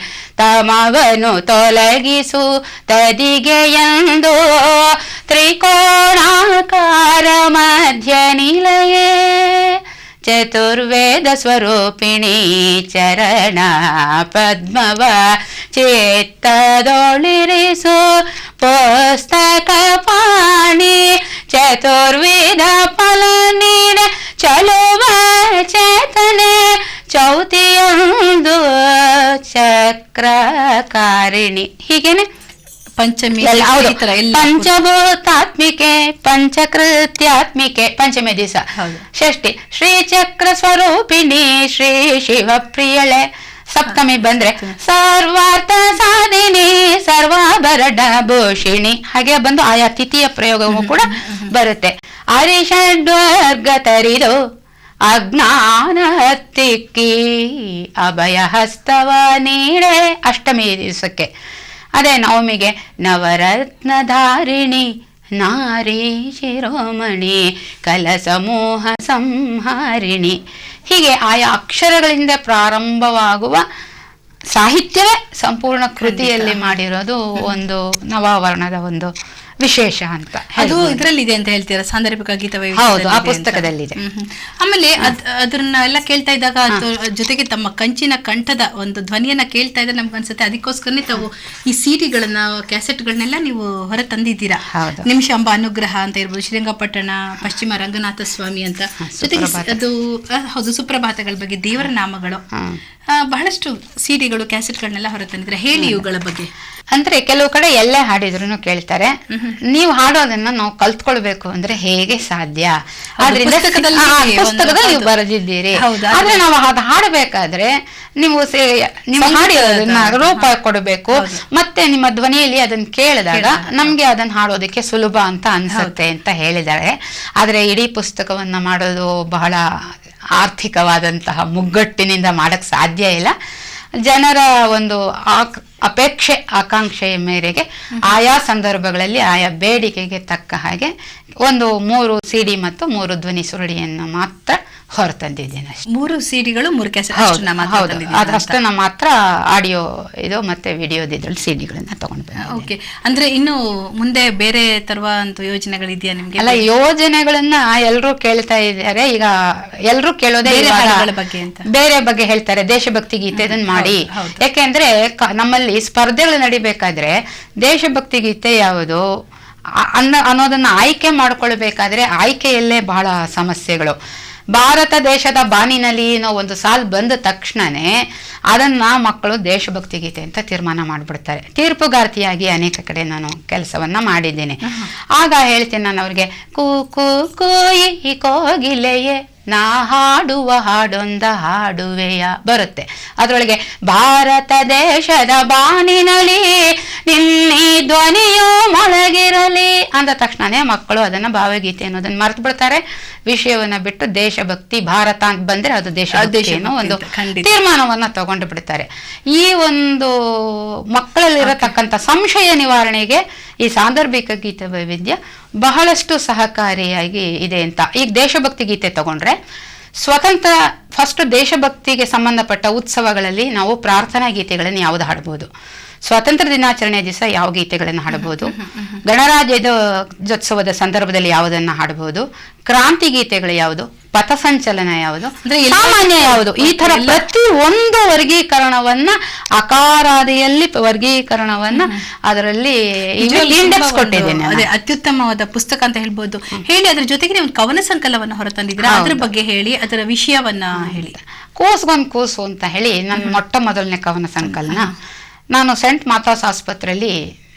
ತಮವನು ತೊಲಗಿಸು ತದಿಗೆ ಎಂದು ತ್ರಿಕೋಣಾಕಾರ ಮಧ್ಯ ನಿಲಯೇ ಚತುರ್ವೇದ ಸ್ವರೂಪಿಣಿ ಚರಣ ಪದ್ಮವ ಚಿತ್ತದೊಳಿರಿಸು ಪುಸ್ತಕ ಪಾಣಿ ಚತುರ್ವೇದ ಫಲ ನೀಡ ಚಲುವ ಚೇತನೆ ಚೌತಿಯೊಂದು ಚಕ್ರಕಾರಿಣಿ. ಹೀಗೇನೆ
ಪಂಚಮಿ
ಪಂಚಭೂತಾತ್ಮಿಕೆ ಪಂಚಕೃತ್ಯಾತ್ಮಿಕೆ ಪಂಚಮಿ ದಿವಸ. ಷಷ್ಠಿ ಶ್ರೀಚಕ್ರ ಸ್ವರೂಪಿಣಿ ಶ್ರೀ ಶಿವ ಪ್ರಿಯಳೆ. ಸಪ್ತಮಿ ಬಂದ್ರೆ ಸರ್ವಾರ್ಥ ಸಾಧಿನಿ ಸರ್ವಾಭರಣ ಭೂಷಿಣಿ. ಹಾಗೆ ಬಂದು ಆಯಾ ತಿಥಿಯ ಪ್ರಯೋಗವೂ ಕೂಡ ಬರುತ್ತೆ. ಅರಿಷಡ್ವರ್ಗ ತರಿದು ಅಜ್ಞಾನ ಹತ್ತಿಕ್ಕಿ ಅಭಯ ಹಸ್ತವ ನೀಡೆ ಅಷ್ಟಮಿ ದಿವಸಕ್ಕೆ. ಅದೇ ನವಮಿಗೆ ನವರತ್ನಧಾರಿಣಿ ನಾರಿ ಶಿರೋಮಣಿ ಕಲಸಮೂಹ ಸಂಹಾರಿಣಿ. ಹೀಗೆ ಆಯಾ ಅಕ್ಷರಗಳಿಂದ ಪ್ರಾರಂಭವಾಗುವ ಸಾಹಿತ್ಯವೇ ಸಂಪೂರ್ಣ ಕೃತಿಯಲ್ಲಿ ಮಾಡಿರೋದು ಒಂದು ನವಾವರಣದ ಒಂದು ವಿಶೇಷ ಅಂತ.
ಅದು ಇದರಲ್ಲಿದೆ ಅಂತ ಹೇಳ್ತೀರಾ, ಸಾಂದರ್ಭಿಕ ಗೀತ
ಹೌದು, ಆ ಪುಸ್ತಕದಲ್ಲಿದೆ.
ಆಮೇಲೆ ಅದನ್ನ ಎಲ್ಲ ಕೇಳ್ತಾ ಇದ್ದಾಗ ಜೊತೆಗೆ ತಮ್ಮ ಕಂಚಿನ ಕಂಠದ ಒಂದು ಧ್ವನಿಯನ್ನ ಕೇಳ್ತಾ ಇದ್ರೆ ನಮ್ಗೆ ಅನ್ಸುತ್ತೆ ಅದಕ್ಕೋಸ್ಕರನೇ ತಾವು ಈ ಸಿಡಿಗಳನ್ನ ಕ್ಯಾಸೆಟ್ಗಳನ್ನೆಲ್ಲ ನೀವು ಹೊರ ತಂದಿದ್ದೀರಾ. ನಿಮಿಷಾಂಬ ಅನುಗ್ರಹ ಅಂತ ಇರ್ಬೋದು, ಶ್ರೀರಂಗಪಟ್ಟಣ, ಪಶ್ಚಿಮ ರಂಗನಾಥ ಸ್ವಾಮಿ ಅಂತ, ಜೊತೆಗೆ ಅದು ಹೌದು ಸುಪ್ರಭಾತಗಳ ಬಗ್ಗೆ, ದೇವರ ನಾಮಗಳು, ಬಹಳಷ್ಟು ಸಿಡಿಗಳು ಕ್ಯಾಸೆಟ್ಗಳನ್ನೆಲ್ಲ ಹೊರ ತಂದಿದ್ರೆ. ಹೇಳಿ ಇವುಗಳ ಬಗ್ಗೆ.
ಅಂದ್ರೆ ಕೆಲವು ಕಡೆ ಎಲ್ಲೇ ಹಾಡಿದ್ರು ಕೇಳ್ತಾರೆ, ನೀವು ಹಾಡೋದನ್ನ ನಾವು ಕಲ್ತ್ಕೊಳ್ಬೇಕು ಅಂದ್ರೆ ಹೇಗೆ ಸಾಧ್ಯ? ಆದ್ರಿಂದ ಪುಸ್ತಕದಲ್ಲಿ ನೀವು ಬರೆದಿದ್ದೀರಿ, ಆದ್ರೆ ನಾವು ಅದು ಹಾಡಬೇಕಾದ್ರೆ ನೀವು ಹಾಡಿರೋದನ್ನ ರೂಪ ಕೊಡಬೇಕು, ಮತ್ತೆ ನಿಮ್ಮ ಧ್ವನಿಯಲ್ಲಿ ಅದನ್ನ ಕೇಳಿದಾಗ ನಮ್ಗೆ ಅದನ್ನ ಹಾಡೋದಕ್ಕೆ ಸುಲಭ ಅಂತ ಅನ್ಸುತ್ತೆ ಅಂತ ಹೇಳಿದ್ದಾರೆ. ಆದ್ರೆ ಇಡೀ ಪುಸ್ತಕವನ್ನ ಮಾಡೋದು ಬಹಳ ಆರ್ಥಿಕವಾದಂತಹ ಮುಗ್ಗಟ್ಟಿನಿಂದ ಮಾಡಕ್ ಸಾಧ್ಯ ಇಲ್ಲ. ಜನರ ಒಂದು ಅಪೇಕ್ಷೆ ಆಕಾಂಕ್ಷೆಯ ಮೇರೆಗೆ ಆಯಾ ಸಂದರ್ಭಗಳಲ್ಲಿ ಆಯಾ ಬೇಡಿಕೆಗೆ ತಕ್ಕ ಹಾಗೆ ಒಂದು 3 ಸಿಡಿ ಮತ್ತು 3 ಧ್ವನಿ ಸುರುಳಿಯನ್ನು ಮಾತ್ರ ಹೊರತಂದಿದ್ದೇನೆ.
3 ಸಿಡಿಗಳು 3 ಕ್ಯಾಸೆಟ್
ಅದಷ್ಟನ್ನ ಮಾತ್ರ ಆಡಿಯೋ ಇದು ಮತ್ತೆ ವಿಡಿಯೋದಿದ್ರಲ್ಲಿ ಸಿಡಿಗಳನ್ನ ತಗೊಂಡ್ಬಂದೆ.
ಓಕೆ, ಅಂದ್ರೆ ಇನ್ನು ಮುಂದೆ ಬೇರೆ ತರುವ ಯೋಜನೆಗಳಿದೆಯಾ ನಿಮ್ಗೆ?
ಅಲ್ಲ, ಯೋಜನೆಗಳನ್ನ ಎಲ್ಲರೂ ಕೇಳ್ತಾ ಇದ್ದಾರೆ. ಈಗ ಎಲ್ಲರೂ ಕೇಳೋದೇ ಬೇರೆ ಬಗ್ಗೆ ಹೇಳ್ತಾರೆ. ದೇಶಭಕ್ತಿ ಗೀತೆ ಇದನ್ನ ಮಾಡಿ, ಯಾಕೆಂದ್ರೆ ನಮ್ಮಲ್ಲಿ ಸ್ಪರ್ಧೆಗಳು ನಡಿಬೇಕಾದ್ರೆ ದೇಶಭಕ್ತಿ ಗೀತೆ ಯಾವುದು ಅನ್ನೋದನ್ನ ಆಯ್ಕೆ ಮಾಡ್ಕೊಳ್ಬೇಕಾದ್ರೆ ಆಯ್ಕೆಯಲ್ಲೇ ಬಹಳ ಸಮಸ್ಯೆಗಳು. ಭಾರತ ದೇಶದ ಬಾನಿನಲ್ಲಿ ಒಂದು ಸಾಲು ಬಂದ ತಕ್ಷಣನೇ ಅದನ್ನ ಮಕ್ಕಳು ದೇಶಭಕ್ತಿ ಗೀತೆ ಅಂತ ತೀರ್ಮಾನ ಮಾಡ್ಬಿಡ್ತಾರೆ. ತೀರ್ಪುಗಾರ್ತಿಯಾಗಿ ಅನೇಕ ಕಡೆ ನಾನು ಕೆಲಸವನ್ನ ಮಾಡಿದ್ದೇನೆ. ಆಗ ಹೇಳ್ತೀನಿ ನಾನು ಅವ್ರಿಗೆ, ಕೂ ಕೂ ಕೂಯಿ ಕೋಗಿಲೆಯೇ ನಾ ಹಾಡುವ ಹಾಡೊಂದ ಹಾಡುವೆಯ ಬರುತ್ತೆ. ಅದರೊಳಗೆ ಭಾರತ ದೇಶದ ಬಾನಿನಲ್ಲಿ ನಿನ್ನೆ ಧ್ವನಿಯು ಮೊಳಗಿರಲಿ ಅಂದ ತಕ್ಷಣನೇ ಮಕ್ಕಳು ಅದನ್ನ ಭಾವಗೀತೆ ಅನ್ನೋದನ್ನ ಮರ್ತು ಬಿಡ್ತಾರೆ. ವಿಷಯವನ್ನ ಬಿಟ್ಟು ದೇಶಭಕ್ತಿ ಭಾರತ ಅಂತ ಬಂದ್ರೆ ಅದು ದೇಶಭಕ್ತಿ ಅನ್ನೋ ಒಂದು ತೀರ್ಮಾನವನ್ನ ತಗೊಂಡು ಬಿಡ್ತಾರೆ. ಈ ಒಂದು ಮಕ್ಕಳಲ್ಲಿರತಕ್ಕಂಥ ಸಂಶಯ ನಿವಾರಣೆಗೆ ಈ ಸಾಂದರ್ಭಿಕ ಗೀತೆ ವೈವಿಧ್ಯ ಬಹಳಷ್ಟು ಸಹಕಾರಿಯಾಗಿ ಇದೆ ಅಂತ. ಈಗ ದೇಶಭಕ್ತಿ ಗೀತೆ ತಗೊಂಡ್ರೆ ಸ್ವತಂತ್ರ ಫಸ್ಟ್ ದೇಶಭಕ್ತಿಗೆ ಸಂಬಂಧಪಟ್ಟ ಉತ್ಸವಗಳಲ್ಲಿ ನಾವು ಪ್ರಾರ್ಥನಾ ಗೀತೆಗಳನ್ನು ಯಾವ್ದು ಹಾಡ್ಬೋದು, ಸ್ವಾತಂತ್ರ್ಯ ದಿನಾಚರಣೆ ದಿವಸ ಯಾವ ಗೀತೆಗಳನ್ನು ಹಾಡಬಹುದು, ಗಣರಾಜ್ಯೋತ್ಸವದ ಸಂದರ್ಭದಲ್ಲಿ ಯಾವುದನ್ನ ಹಾಡಬಹುದು, ಕ್ರಾಂತಿ ಗೀತೆಗಳು ಯಾವುದು, ಪಥಸಂಚಲನ ಯಾವುದು, ಸಾಮಾನ್ಯ ಯಾವುದು, ಈ ತರ ಪ್ರತಿ ಒಂದು ವರ್ಗೀಕರಣವನ್ನ ಅಕಾರಾದಿಯಲ್ಲಿ ವರ್ಗೀಕರಣವನ್ನ ಅದರಲ್ಲಿ ಇಂಡೆಕ್ಸ್ ಕೊಟ್ಟಿದ್ದೇನೆ.
ಅದೇ ಅತ್ಯುತ್ತಮವಾದ ಪುಸ್ತಕ ಅಂತ ಹೇಳ್ಬೋದು. ಹೇಳಿ, ಅದ್ರ ಜೊತೆಗೆ ನೀವು ಕವನ ಸಂಕಲನವನ್ನು ಹೊರತಂದಿದ್ರೆ ಅದ್ರ ಬಗ್ಗೆ ಹೇಳಿ, ಅದರ ವಿಷಯವನ್ನ ಹೇಳಿ.
ಕೂಸ್ಗೊಂದು ಕೂಸು ಅಂತ ಹೇಳಿ ನನ್ನ ಮೊಟ್ಟ ಮೊದಲನೇ ಕವನ ಸಂಕಲನ. ನಾನು ಸೆಂಟ್ ಮಾತಾಸ್ ಆಸ್ಪತ್ರೆಯಲ್ಲಿ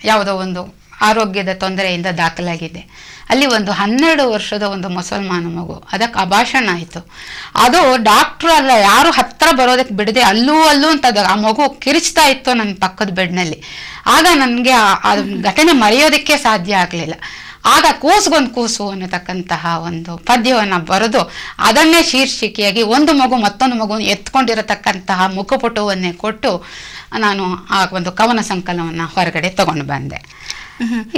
ಯಾವುದೋ ಒಂದು ಆರೋಗ್ಯದ ತೊಂದರೆಯಿಂದ ದಾಖಲಾಗಿದ್ದೆ. ಅಲ್ಲಿ ಒಂದು 12 ವರ್ಷದ ಒಂದು ಮುಸಲ್ಮಾನ ಮಗು, ಅದಕ್ಕೆ ಅಭಾಷಣ ಆಯಿತು. ಅದು ಡಾಕ್ಟ್ರು ಅಲ್ಲ, ಯಾರು ಹತ್ರ ಬರೋದಕ್ಕೆ ಬಿಡದೆ ಅಲ್ಲೂ ಅಂತ ಆ ಮಗು ಕಿರಿಚ್ತಾ ಇತ್ತು ನನ್ನ ಪಕ್ಕದ ಬೆಡ್ನಲ್ಲಿ. ಆಗ ನನಗೆ ಆ ಘಟನೆ ಮರೆಯೋದಕ್ಕೆ ಸಾಧ್ಯ ಆಗಲಿಲ್ಲ. ಆಗ ಕೂಸ್ಗೊಂದು ಕೂಸು ಅನ್ನತಕ್ಕಂತಹ ಒಂದು ಪದ್ಯವನ್ನು ಬರೆದು ಅದನ್ನೇ ಶೀರ್ಷಿಕೆಯಾಗಿ ಒಂದು ಮಗು ಮತ್ತೊಂದು ಮಗು ಎತ್ಕೊಂಡಿರತಕ್ಕಂತಹ ಮುಖಪುಟವನ್ನೇ ಕೊಟ್ಟು ನಾನು ಆ ಒಂದು ಕವನ ಸಂಕಲನವನ್ನು ಹೊರಗಡೆ ತಗೊಂಡು ಬಂದೆ.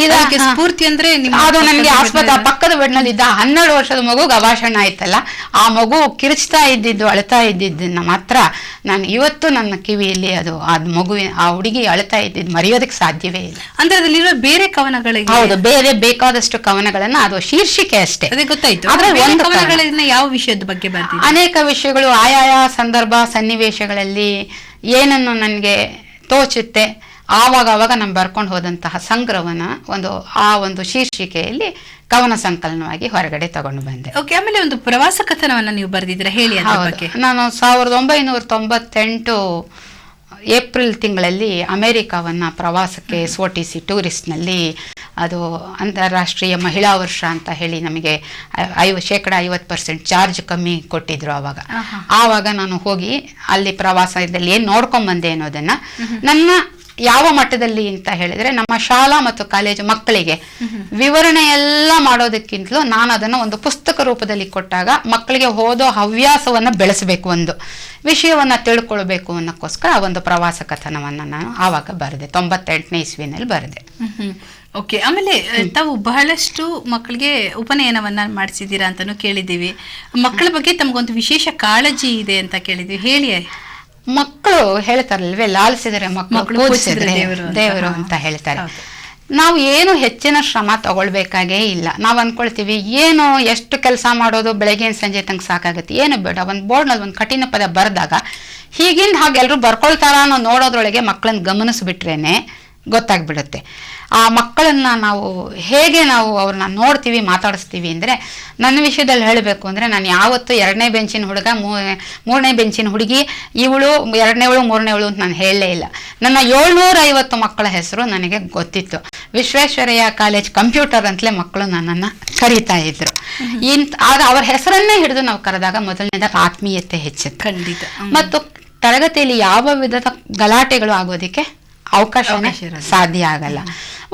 ಇದಕ್ಕೆ ಸ್ಫೂರ್ತಿ ಅಂದ್ರೆ
ಅದು ನನಗೆ ಆಸ್ಪತ್ರೆ ಪಕ್ಕದ ಬೆಡ್ನಲ್ಲಿ ಇದ್ದ 12 ವರ್ಷದ ಮಗು ಗಭಾಷಣ ಆಯ್ತಲ್ಲ, ಆ ಮಗು ಕಿರ್ಚ್ತಾ ಇದ್ದಿದ್ದು, ಅಳ್ತಾ ಇದ್ದಿದ್ದನ್ನ ಮಾತ್ರ ನಾನು ಇವತ್ತು ನನ್ನ ಕಿವಿಯಲ್ಲಿ ಅದು ಮಗುವಿನ ಆ ಹುಡುಗಿ ಅಳ್ತಾ ಇದ್ದಿದ್ದು ಮರೆಯೋದಕ್ಕೆ ಸಾಧ್ಯವೇ ಇಲ್ಲ.
ಅಂದ್ರೆ ಅದರಲ್ಲಿರೋ ಬೇರೆ ಕವನಗಳಿಗೆ,
ಹೌದು, ಬೇರೆ ಬೇಕಾದಷ್ಟು ಕವನಗಳನ್ನ, ಅದು ಶೀರ್ಷಿಕೆ ಅಷ್ಟೇ.
ಅದೇ ಗೊತ್ತಾಯ್ತು. ಆದ್ರೆ ಒಂದು ಕವನಗಳನ್ನ ಯಾವ ವಿಷಯದ ಬಗ್ಗೆ ಬರ್ತೀವಿ?
ಅನೇಕ ವಿಷಯಗಳು ಆಯಾಯ ಸಂದರ್ಭ ಸನ್ನಿವೇಶಗಳಲ್ಲಿ ಏನನ್ನು ನನಗೆ ತೋಚುತ್ತೆ ಆವಾಗ ನಾನು ಬರ್ಕೊಂಡು ಹೋದಂತಹ ಸಂಗ್ರಹವನ್ನ ಒಂದು ಶೀರ್ಷಿಕೆಯಲ್ಲಿ ಕವನ ಸಂಕಲನವಾಗಿ ಹೊರಗಡೆ ತಗೊಂಡು ಬಂದೆ.
ಓಕೆ, ಆಮೇಲೆ ಒಂದು ಪ್ರವಾಸ ಕಥನವನ್ನ ನೀವು ಬರೆದಿದ್ರೆ ಹೇಳಿ ಅದ್ರ ಬಗ್ಗೆ.
ನಾನು 1998 ಏಪ್ರಿಲ್ ತಿಂಗಳಲ್ಲಿ ಅಮೆರಿಕವನ್ನ ಪ್ರವಾಸಕ್ಕೆ SOTC ಟೂರಿಸ್ಟ್ನಲ್ಲಿ, ಅದು ಅಂತಾರಾಷ್ಟ್ರೀಯ ಮಹಿಳಾ ವರ್ಷ ಅಂತ ಹೇಳಿ ನಮಗೆ 50% ಚಾರ್ಜ್ ಕಮ್ಮಿ ಕೊಟ್ಟಿದ್ರು ಆವಾಗ ನಾನು ಹೋಗಿ ಅಲ್ಲಿ ಪ್ರವಾಸದಲ್ಲಿ ಏನ್ ನೋಡ್ಕೊಂಡ್ ಬಂದೆ ಅನ್ನೋದನ್ನ, ನನ್ನ ಯಾವ ಮಟ್ಟದಲ್ಲಿ ಅಂತ ಹೇಳಿದ್ರೆ ನಮ್ಮ ಶಾಲಾ ಮತ್ತು ಕಾಲೇಜು ಮಕ್ಕಳಿಗೆ ವಿವರಣೆ ಎಲ್ಲ ಮಾಡೋದಕ್ಕಿಂತಲೂ ನಾನು ಅದನ್ನು ಒಂದು ಪುಸ್ತಕ ರೂಪದಲ್ಲಿ ಕೊಟ್ಟಾಗ ಮಕ್ಕಳಿಗೆ ಓದೋ ಹವ್ಯಾಸವನ್ನ ಬೆಳೆಸಬೇಕು, ಒಂದು ವಿಷಯವನ್ನ ತಿಳ್ಕೊಳ್ಬೇಕು ಅನ್ನೋಕ್ಕೋಸ್ಕರ ಆ ಒಂದು ಪ್ರವಾಸ ಕಥನವನ್ನ ನಾನು ಆವಾಗ ಬರೆದೆ. 98ನೇ ಇಸ್ವಿನಲ್ಲಿ ಬರೆದೆ.
ಓಕೆ, ಆಮೇಲೆ ತಾವು ಬಹಳಷ್ಟು ಮಕ್ಕಳಿಗೆ ಉಪನಯನವನ್ನ ಮಾಡಿಸಿದ್ದೀರಾ ಅಂತಾನು ಕೇಳಿದ್ದೀವಿ. ಮಕ್ಕಳ ಬಗ್ಗೆ ತಮಗೊಂದು ವಿಶೇಷ ಕಾಳಜಿ ಇದೆ ಅಂತ ಕೇಳಿದ್ವಿ, ಹೇಳಿ.
ಮಕ್ಕಳು ಹೇಳ್ತಾರಲ್ವೇ, ಲಾಲಿಸಿದರೆ ಮಕ್ಕಳು ಪೂಜಿಸಿದರೆ ದೇವರು ಅಂತ ಹೇಳ್ತಾರೆ. ನಾವು ಏನು ಹೆಚ್ಚಿನ ಶ್ರಮ ತಗೊಳ್ಬೇಕಾಗೇ ಇಲ್ಲ. ನಾವು ಅನ್ಕೊಳ್ತೀವಿ ಏನು ಎಷ್ಟು ಕೆಲಸ ಮಾಡೋದು, ಬೆಳಗ್ಗೆ ಸಂಜೆ ತನಕ ಸಾಕಾಗುತ್ತೆ, ಏನು ಬೇಡ, ಒಂದು ಬೋರ್ಡ್ನಲ್ಲಿ ಒಂದು ಕಠಿಣ ಪದ ಬರೆದಾಗ ಹೀಗಿಂದ ಹಾಗೆ ಎಲ್ಲರೂ ಬರ್ಕೊಳ್ತಾರ ಅನ್ನೋ ನೋಡೋದ್ರೊಳಗೆ ಮಕ್ಕಳನ್ನ ಗಮನಿಸ್ಬಿಟ್ರೇನೆ ಗೊತ್ತಾಗ್ಬಿಡುತ್ತೆ. ಆ ಮಕ್ಕಳನ್ನ ನಾವು ಹೇಗೆ ಅವ್ರನ್ನ ನೋಡ್ತೀವಿ, ಮಾತಾಡಿಸ್ತೀವಿ ಅಂದರೆ, ನನ್ನ ವಿಷಯದಲ್ಲಿ ಹೇಳಬೇಕು ಅಂದರೆ, ನಾನು ಯಾವತ್ತು 2ನೇ ಬೆಂಚಿನ ಹುಡುಗ 3ನೇ ಬೆಂಚಿನ ಹುಡುಗಿ, ಇವಳು 2ನೇವಳು 3ನೇವಳು ಅಂತ ನಾನು ಹೇಳಲೇ ಇಲ್ಲ. ನನ್ನ 750 ಮಕ್ಕಳ ಹೆಸರು ನನಗೆ ಗೊತ್ತಿತ್ತು. ವಿಶ್ವೇಶ್ವರಯ್ಯ ಕಾಲೇಜ್ ಕಂಪ್ಯೂಟರ್ ಅಂತಲೇ ಮಕ್ಕಳು ನನ್ನನ್ನು ಕರೀತಾ ಇದ್ರು. ಆಗ ಅವ್ರ ಹೆಸರನ್ನೇ ಹಿಡಿದು ನಾವು ಕರೆದಾಗ ಮೊದಲನೇದಾಗಿ ಆತ್ಮೀಯತೆ ಹೆಚ್ಚುತ್ತೆ.
ಖಂಡಿತ.
ಮತ್ತು ತರಗತಿಯಲ್ಲಿ ಯಾವ ವಿಧದ ಗಲಾಟೆಗಳು ಆಗೋದಕ್ಕೆ ಅವಕಾಶನೇ ಸಾಧ್ಯ ಆಗಲ್ಲ.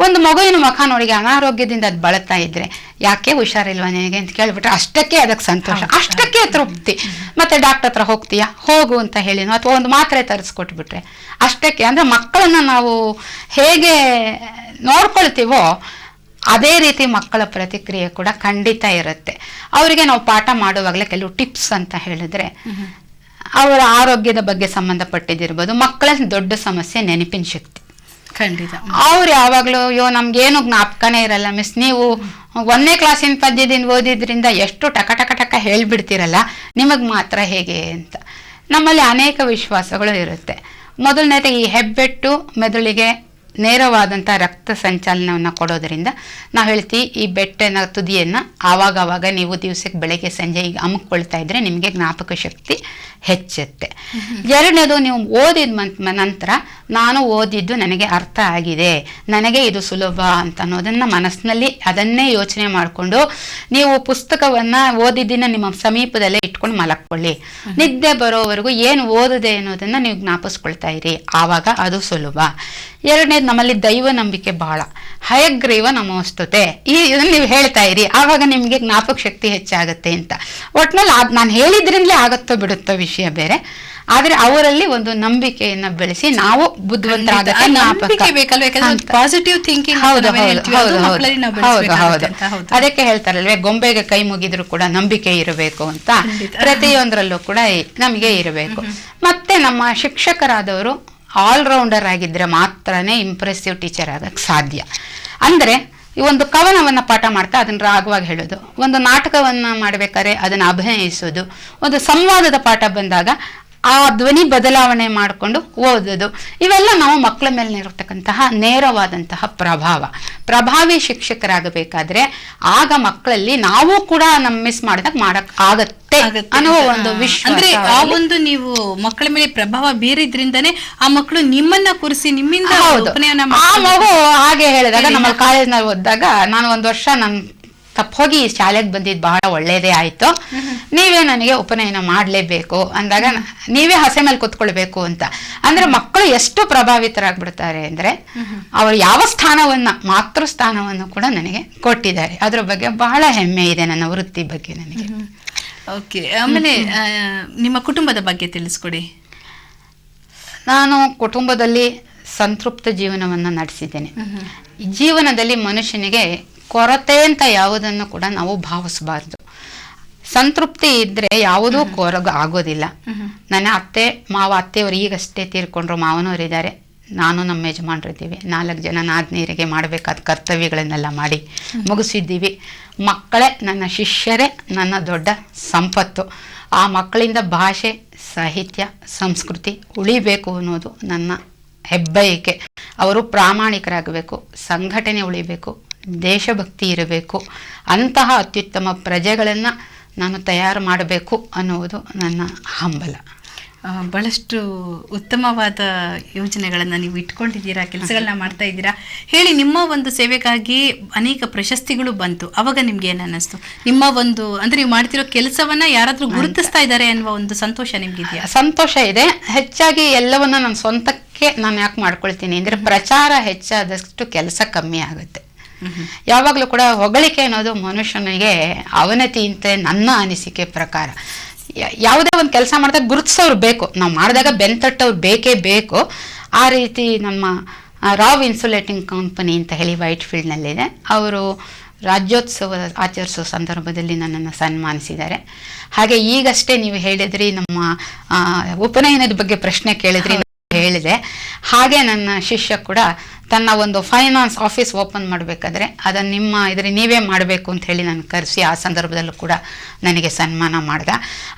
ಒಂದು ಮಗುವಿನ ಮುಖ ನೋಡಿ ಅನಾರೋಗ್ಯದಿಂದ ಅದು ಬಳಲ್ತಾ ಇದ್ರೆ, ಯಾಕೆ ಹುಷಾರಿಲ್ವಾ ನಿನಗೆ ಅಂತ ಕೇಳ್ಬಿಟ್ರೆ ಅಷ್ಟಕ್ಕೆ ಅದಕ್ಕೆ ಸಂತೋಷ, ಅಷ್ಟಕ್ಕೆ ತೃಪ್ತಿ. ಮತ್ತೆ ಡಾಕ್ಟರ್ ಹತ್ರ ಹೋಗ್ತೀಯಾ, ಹೋಗು ಅಂತ ಹೇಳಿನೋ, ಅಥವಾ ಒಂದು ಮಾತ್ರೆ ತರಿಸ್ಕೊಟ್ಬಿಟ್ರೆ ಅಷ್ಟಕ್ಕೆ. ಅಂದ್ರೆ ಮಕ್ಕಳನ್ನ ನಾವು ಹೇಗೆ ನೋಡ್ಕೊಳ್ತೀವೋ ಅದೇ ರೀತಿ ಮಕ್ಕಳ ಪ್ರತಿಕ್ರಿಯೆ ಕೂಡ ಖಂಡಿತ ಇರುತ್ತೆ. ಅವರಿಗೆ ನಾವು ಪಾಠ ಮಾಡುವಾಗಲೇ ಕೆಲವು ಟಿಪ್ಸ್ ಅಂತ ಹೇಳಿದ್ರೆ, ಅವರ ಆರೋಗ್ಯದ ಬಗ್ಗೆ ಸಂಬಂಧಪಟ್ಟಿದ್ದಿರ್ಬೋದು. ಮಕ್ಕಳ ದೊಡ್ಡ ಸಮಸ್ಯೆ ನೆನಪಿನ ಶಕ್ತಿ.
ಖಂಡಿತ.
ಅವ್ರು ಯಾವಾಗ್ಲೂ ನಮ್ಗೇನು ಜ್ಞಾಪಕನೇ ಇರಲ್ಲ ಮಿಸ್, ನೀವು 1ನೇ ಕ್ಲಾಸಿನ ಪದ್ಯದಿಂದ ಓದಿದ್ರಿಂದ ಎಷ್ಟು ಟಕ ಹೇಳ್ಬಿಡ್ತೀರಲ್ಲ, ನಿಮಗ್ ಮಾತ್ರ ಹೇಗೆ ಅಂತ ನಮ್ಮಲ್ಲಿ ಅನೇಕ ವಿಶ್ವಾಸಗಳು ಇರುತ್ತೆ. ಮೊದಲನೇದು, ಈ ಹೆಬ್ಬೆಟ್ಟು ಮೆದುಳಿಗೆ ನೇರವಾದಂಥ ರಕ್ತ ಸಂಚಾಲನವನ್ನು ಕೊಡೋದ್ರಿಂದ ನಾವು ಹೇಳ್ತೀವಿ, ಈ ಬೆಟ್ಟನ ತುದಿಯನ್ನು ಆವಾಗ ನೀವು ದಿವಸಕ್ಕೆ ಬೆಳಗ್ಗೆ ಸಂಜೆ ಈಗ ಅಮ್ಕೊಳ್ತಾ ಇದ್ರೆ ನಿಮಗೆ ಜ್ಞಾಪಕ ಶಕ್ತಿ ಹೆಚ್ಚುತ್ತೆ. ಎರಡನೇದು, ನೀವು ಓದಿದ ನಂತರ ನಾನು ಓದಿದ್ದು ನನಗೆ ಅರ್ಥ ಆಗಿದೆ, ನನಗೆ ಇದು ಸುಲಭ ಅಂತ ಅನ್ನೋದನ್ನ ಮನಸ್ಸಿನಲ್ಲಿ ಅದನ್ನೇ ಯೋಚನೆ ಮಾಡಿಕೊಂಡು ನೀವು ಪುಸ್ತಕವನ್ನ ಓದಿದ್ದನ್ನ ನಿಮ್ಮ ಸಮೀಪದಲ್ಲೇ ಇಟ್ಕೊಂಡು ಮಲಕ್ಕೊಳ್ಳಿ. ನಿದ್ದೆ ಬರೋವರೆಗೂ ಏನು ಓದಿದೆ ಅನ್ನೋದನ್ನ ನೀವು ಜ್ಞಾಪಿಸ್ಕೊಳ್ತಾ ಇರಿ, ಆವಾಗ ಅದು ಸುಲಭ. ಎರಡನೇದು, ನಮ್ಮಲ್ಲಿ ದೈವ ನಂಬಿಕೆ ಬಹಳ, ಹಯಗ್ರೀವ ನಮೋಸ್ತುತೆ ಇದನ್ನ ನೀವು ಹೇಳ್ತಾ ಇರಿ, ಆವಾಗ ನಿಮ್ಗೆ ಜ್ಞಾಪಕ ಶಕ್ತಿ ಹೆಚ್ಚಾಗತ್ತೆ ಅಂತ. ಒಟ್ನಲ್ಲಿ ನಾನು ಹೇಳಿದ್ರಿಂದಲೇ ಆಗತ್ತೋ ಬಿಡುತ್ತೋ ವಿಷಯ ಬೇರೆ, ಆದ್ರೆ ಅವರಲ್ಲಿ ಒಂದು ನಂಬಿಕೆಯನ್ನ ಬೆಳೆಸಿ ನಾವು ಬುದ್ಧಿವಂತರಾಗತ್ತೆ.
Positive thinking.
ಅದಕ್ಕೆ ಹೇಳ್ತಾರಲ್ವೇ, ಗೊಂಬೆಗೆ ಕೈ ಮುಗಿದ್ರು ಕೂಡ ನಂಬಿಕೆ ಇರಬೇಕು ಅಂತ. ಪ್ರತಿಯೊಂದರಲ್ಲೂ ಕೂಡ ನಮಗೆ ಇರಬೇಕು. ಮತ್ತೆ ನಮ್ಮ ಶಿಕ್ಷಕರಾದವರು ಆಲ್ರೌಂಡರ್ ಆಗಿದ್ರೆ ಮಾತ್ರನೇ ಇಂಪ್ರೆಸಿವ್ ಟೀಚರ್ ಆಗಕ್ಕೆ ಸಾಧ್ಯ. ಅಂದ್ರೆ ಈ ಒಂದು ಕವನವನ್ನ ಪಾಠ ಮಾಡ್ತಾ ಅದನ್ನ ರಾಗವಾಗಿ ಹೇಳೋದು, ಒಂದು ನಾಟಕವನ್ನ ಮಾಡ್ಬೇಕಾದ್ರೆ ಅದನ್ನ ಅಭಿನಯಿಸೋದು, ಒಂದು ಸಂವಾದದ ಪಾಠ ಬಂದಾಗ ಆ ಧ್ವನಿ ಬದಲಾವಣೆ ಮಾಡಿಕೊಂಡು ಓದೋದು, ಇವೆಲ್ಲ ನಾವು ಮಕ್ಕಳ ಮೇಲೆ ಇರತಕ್ಕಂತಹ ನೇರವಾದಂತಹ ಪ್ರಭಾವಿ ಶಿಕ್ಷಕರಾಗಬೇಕಾದ್ರೆ ಆಗ ಮಕ್ಕಳಲ್ಲಿ ನಾವು ಕೂಡ ಮಿಸ್ ಮಾಡಿದಾಗ ಮಾಡಕ್ ಆಗತ್ತೆ ಅನ್ನೋ ಒಂದು ವಿಶ್ವಾಸ.
ಅಂದ್ರೆ ಆ ಒಂದು ನೀವು ಮಕ್ಕಳ ಮೇಲೆ ಪ್ರಭಾವ ಬೀರಿದ್ರಿಂದನೇ ಆ ಮಕ್ಕಳು ನಿಮ್ಮನ್ನ ಕೂರಿಸಿ ನಿಮ್ಮಿಂದ
ಆ ಮಗು ಹಾಗೆ ಹೇಳಿದಾಗ ನಮ್ಮ ಕಾಲೇಜ್ನಲ್ಲಿ ಓದಿದಾಗ ನಾನು 1 ವರ್ಷ ತಪ್ಪೋಗಿ ಶಾಲೆಗೆ ಬಂದಿದ್ದು ಬಹಳ ಒಳ್ಳೇದೇ ಆಯ್ತು, ನೀವೇ ನನಗೆ ಉಪನಯನ ಮಾಡಲೇಬೇಕು ಅಂದಾಗ ನೀವೇ ಹಸೆ ಮೇಲೆ ಕೂತ್ಕೊಳ್ಬೇಕು ಅಂತ. ಅಂದ್ರೆ ಮಕ್ಕಳು ಎಷ್ಟು ಪ್ರಭಾವಿತರಾಗ್ಬಿಡ್ತಾರೆ ಅಂದ್ರೆ ಅವರು ಯಾವ ಮಾತೃ ಸ್ಥಾನವನ್ನು ಕೂಡ ನನಗೆ ಕೊಟ್ಟಿದ್ದಾರೆ. ಅದ್ರ ಬಗ್ಗೆ ಬಹಳ ಹೆಮ್ಮೆ ಇದೆ ನನ್ನ ವೃತ್ತಿ ಬಗ್ಗೆ ನನಗೆ.
ಓಕೆ, ಆಮೇಲೆ ನಿಮ್ಮ ಕುಟುಂಬದ ಬಗ್ಗೆ ತಿಳಿಸ್ಕೊಡಿ.
ನಾನು ಕುಟುಂಬದಲ್ಲಿ ಸಂತೃಪ್ತ ಜೀವನವನ್ನು ನಡೆಸಿದ್ದೇನೆ. ಜೀವನದಲ್ಲಿ ಮನುಷ್ಯನಿಗೆ ಕೊರತೆ ಅಂತ ಯಾವುದನ್ನು ಕೂಡ ನಾವು ಭಾವಿಸಬಾರ್ದು. ಸಂತೃಪ್ತಿ ಇದ್ರೆ ಯಾವುದೂ ಕೊರಗ ಆಗೋದಿಲ್ಲ. ನನ್ನ ಅತ್ತೆಯವರು ಈಗಷ್ಟೇ ತೀರ್ಕೊಂಡ್ರು, ಮಾವನವರಿದ್ದಾರೆ, ನಾನು ನಮ್ಮ ಯಜಮಾನರಿದ್ದೀವಿ, 4 ಜನ ನಾದ್ನೀರಿಗೆ ಮಾಡಬೇಕಾದ ಕರ್ತವ್ಯಗಳನ್ನೆಲ್ಲ ಮಾಡಿ ಮುಗಿಸಿದ್ದೀವಿ. ಮಕ್ಕಳೇ ನನ್ನ ಶಿಷ್ಯರೇ ನನ್ನ ದೊಡ್ಡ ಸಂಪತ್ತು. ಆ ಮಕ್ಕಳಿಂದ ಭಾಷೆ, ಸಾಹಿತ್ಯ, ಸಂಸ್ಕೃತಿ ಉಳಿಬೇಕು ಅನ್ನೋದು ನನ್ನ ಹೆಬ್ಬಯಕೆ. ಅವರು ಪ್ರಾಮಾಣಿಕರಾಗಬೇಕು, ಸಂಘಟನೆ ಉಳಿಬೇಕು, ದೇಶಭಕ್ತಿ ಇರಬೇಕು, ಅಂತಹ ಅತ್ಯುತ್ತಮ ಪ್ರಜೆಗಳನ್ನು ನಾನು ತಯಾರು ಮಾಡಬೇಕು ಅನ್ನುವುದು ನನ್ನ ಹಂಬಲ.
ಬಹಳಷ್ಟು ಉತ್ತಮವಾದ ಯೋಜನೆಗಳನ್ನು ನೀವು ಇಟ್ಕೊಂಡಿದ್ದೀರಾ, ಕೆಲಸಗಳನ್ನ ಮಾಡ್ತಾ ಇದ್ದೀರಾ. ಹೇಳಿ, ನಿಮ್ಮ ಒಂದು ಸೇವೆಗಾಗಿ ಅನೇಕ ಪ್ರಶಸ್ತಿಗಳು ಬಂತು, ಅವಾಗ ನಿಮ್ಗೆ ಏನು ಅನ್ನಿಸ್ತು? ನಿಮ್ಮ ಒಂದು ಅಂದ್ರೆ ನೀವು ಮಾಡ್ತಿರೋ ಕೆಲಸವನ್ನ ಯಾರಾದ್ರೂ ಗುರುತಿಸ್ತಾ ಇದ್ದಾರೆ ಅನ್ನುವ ಒಂದು ಸಂತೋಷ ನಿಮ್ಗಿದೆಯಾ?
ಸಂತೋಷ ಇದೆ. ಹೆಚ್ಚಾಗಿ ಎಲ್ಲವನ್ನ ನನ್ನ ಸ್ವಂತಕ್ಕೆ ನಾನು ಯಾಕೆ ಮಾಡ್ಕೊಳ್ತೀನಿ ಅಂದ್ರೆ, ಪ್ರಚಾರ ಹೆಚ್ಚಾದಷ್ಟು ಕೆಲಸ ಕಮ್ಮಿ ಆಗುತ್ತೆ. ಯಾವಾಗಲೂ ಕೂಡ ಹೊಗಳಿಕೆ ಅನ್ನೋದು ಮನುಷ್ಯನಿಗೆ ಅವನತಿ ಅಂತ ನನ್ನ ಅನಿಸಿಕೆ ಪ್ರಕಾರ. ಯಾವುದೇ ಒಂದು ಕೆಲಸ ಮಾಡಿದಾಗ ಗುರುತಿಸೋರು ಬೇಕು, ನಾವು ಮಾಡಿದಾಗ ಬೆಂತಟ್ಟವ್ರು ಬೇಕೇ ಬೇಕು. ಆ ರೀತಿ ನಮ್ಮ ರಾವ್ ಇನ್ಸುಲೇಟಿಂಗ್ ಕಂಪನಿ ಅಂತ ಹೇಳಿ ವೈಟ್ ಫೀಲ್ಡ್ನಲ್ಲಿದೆ, ಅವರು ರಾಜ್ಯೋತ್ಸವ ಆಚರಿಸೋ ಸಂದರ್ಭದಲ್ಲಿ ನನ್ನನ್ನು ಸನ್ಮಾನಿಸಿದ್ದಾರೆ. ಹಾಗೆ ಈಗಷ್ಟೇ ನೀವು ಹೇಳಿದ್ರಿ, ನಮ್ಮ ಉಪನಯನದ ಬಗ್ಗೆ ಪ್ರಶ್ನೆ ಕೇಳಿದ್ರಿ, ಹೇಳಿದೆ. ಹಾಗೆ ನನ್ನ ಶಿಷ್ಯ ಕೂಡ ತನ್ನ ಒಂದು ಫೈನಾನ್ಸ್ ಆಫೀಸ್ ಓಪನ್ ಮಾಡಬೇಕಾದ್ರೆ ಅದನ್ನು ನೀವೇ ಮಾಡಬೇಕು ಅಂತ ಹೇಳಿ ನಾನು ಕರೆಸಿ ಆ ಸಂದರ್ಭದಲ್ಲೂ ಕೂಡ ನನಗೆ ಸನ್ಮಾನ ಮಾಡ್ದ.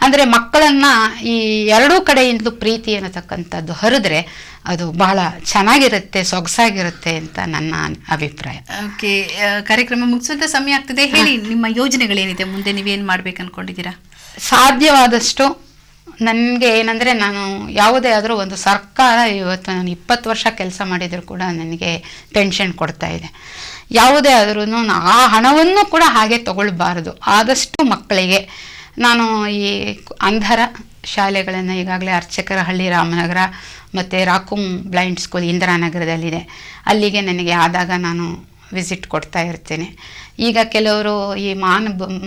ಅಂದರೆ ಮಕ್ಕಳನ್ನು ಈ ಎರಡೂ ಕಡೆಯಿಂದಲೂ ಪ್ರೀತಿ ಅನ್ನತಕ್ಕಂಥದ್ದು ಹರಿದ್ರೆ ಅದು ಬಹಳ ಚೆನ್ನಾಗಿರುತ್ತೆ, ಸೊಗಸಾಗಿರುತ್ತೆ ಅಂತ ನನ್ನ ಅಭಿಪ್ರಾಯ.
ಓಕೆ, ಕಾರ್ಯಕ್ರಮ ಮುಗಿಸುವಂಥ ಸಮಯ ಆಗ್ತದೆ. ಹೇಳಿ, ನಿಮ್ಮ ಯೋಜನೆಗಳೇನಿದೆ ಮುಂದೆ, ನೀವೇನು ಮಾಡ್ಬೇಕು ಅಂದ್ಕೊಂಡಿದ್ದೀರಾ?
ಸಾಧ್ಯವಾದಷ್ಟು ನನಗೆ ಏನಂದರೆ, ನಾನು ಯಾವುದೇ ಆದರೂ ಒಂದು ಸರ್ಕಾರ ಇವತ್ತು ನಾನು 20 ವರ್ಷ ಕೆಲಸ ಮಾಡಿದರೂ ಕೂಡ ನನಗೆ ಪೆನ್ಷನ್ ಕೊಡ್ತಾ ಇದೆ. ಯಾವುದೇ ಆದ್ರೂ ಆ ಹಣವನ್ನು ಕೂಡ ಹಾಗೆ ತಗೊಳ್ಬಾರ್ದು. ಆದಷ್ಟು ಮಕ್ಕಳಿಗೆ ನಾನು ಈ ಅಂಧರ ಶಾಲೆಗಳನ್ನು ಈಗಾಗಲೇ ಅರ್ಚಕರಹಳ್ಳಿ, ರಾಮನಗರ ಮತ್ತು ರಾಕುಮ್ ಬ್ಲೈಂಡ್ ಸ್ಕೂಲ್ ಇಂದಿರಾನಗರದಲ್ಲಿದೆ, ಅಲ್ಲಿಗೆ ನನಗೆ ಆದಾಗ ನಾನು ವಿಸಿಟ್ ಕೊಡ್ತಾ ಇರ್ತೇನೆ. ಈಗ ಕೆಲವರು ಈ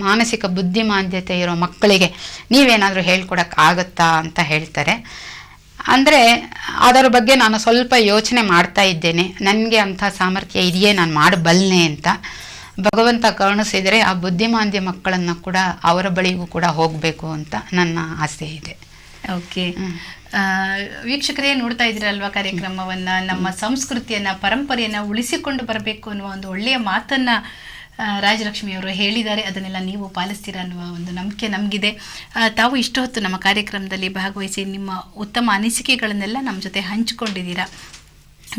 ಮಾನಸಿಕ ಬುದ್ಧಿಮಾಂದ್ಯತೆ ಇರೋ ಮಕ್ಕಳಿಗೆ ನೀವೇನಾದರೂ ಹೇಳ್ಕೊಡೋಕ್ಕಾಗುತ್ತಾ ಅಂತ ಹೇಳ್ತಾರೆ. ಅಂದರೆ ಅದರ ಬಗ್ಗೆ ನಾನು ಸ್ವಲ್ಪ ಯೋಚನೆ ಮಾಡ್ತಾ ಇದ್ದೇನೆ. ನನಗೆ ಅಂಥ ಸಾಮರ್ಥ್ಯ ಇದೆಯೇ, ನಾನು ಮಾಡಬಲ್ಲೆ ಅಂತ. ಭಗವಂತ ಕರುಣಿಸಿದರೆ ಆ ಬುದ್ಧಿಮಾಂದ್ಯ ಮಕ್ಕಳನ್ನು ಕೂಡ ಅವರ ಬಳಿಗೂ ಕೂಡ ಹೋಗಬೇಕು ಅಂತ ನನ್ನ ಆಸೆ ಇದೆ.
ಓಕೆ, ವೀಕ್ಷಕರೇ ನೋಡ್ತಾ ಇದ್ದೀರಲ್ವಾ ಕಾರ್ಯಕ್ರಮವನ್ನ. ನಮ್ಮ ಸಂಸ್ಕೃತಿಯನ್ನ, ಪರಂಪರೆಯನ್ನ ಉಳಿಸಿಕೊಂಡು ಬರಬೇಕು ಅನ್ನುವ ಒಂದು ಒಳ್ಳೆಯ ಮಾತನ್ನ ರಾಜಲಕ್ಷ್ಮಿಯವರು ಹೇಳಿದ್ದಾರೆ. ಅದನ್ನೆಲ್ಲ ನೀವು ಪಾಲಿಸ್ತೀರಾ ಅನ್ನುವ ಒಂದು ನಂಬಿಕೆ ನಮಗಿದೆ. ತಾವು ಇಷ್ಟು ಹೊತ್ತು ನಮ್ಮ ಕಾರ್ಯಕ್ರಮದಲ್ಲಿ ಭಾಗವಹಿಸಿ ನಿಮ್ಮ ಉತ್ತಮ ಅನಿಸಿಕೆಗಳನ್ನೆಲ್ಲ ನಮ್ಮ ಜೊತೆ ಹಂಚಿಕೊಂಡಿದ್ದೀರಾ.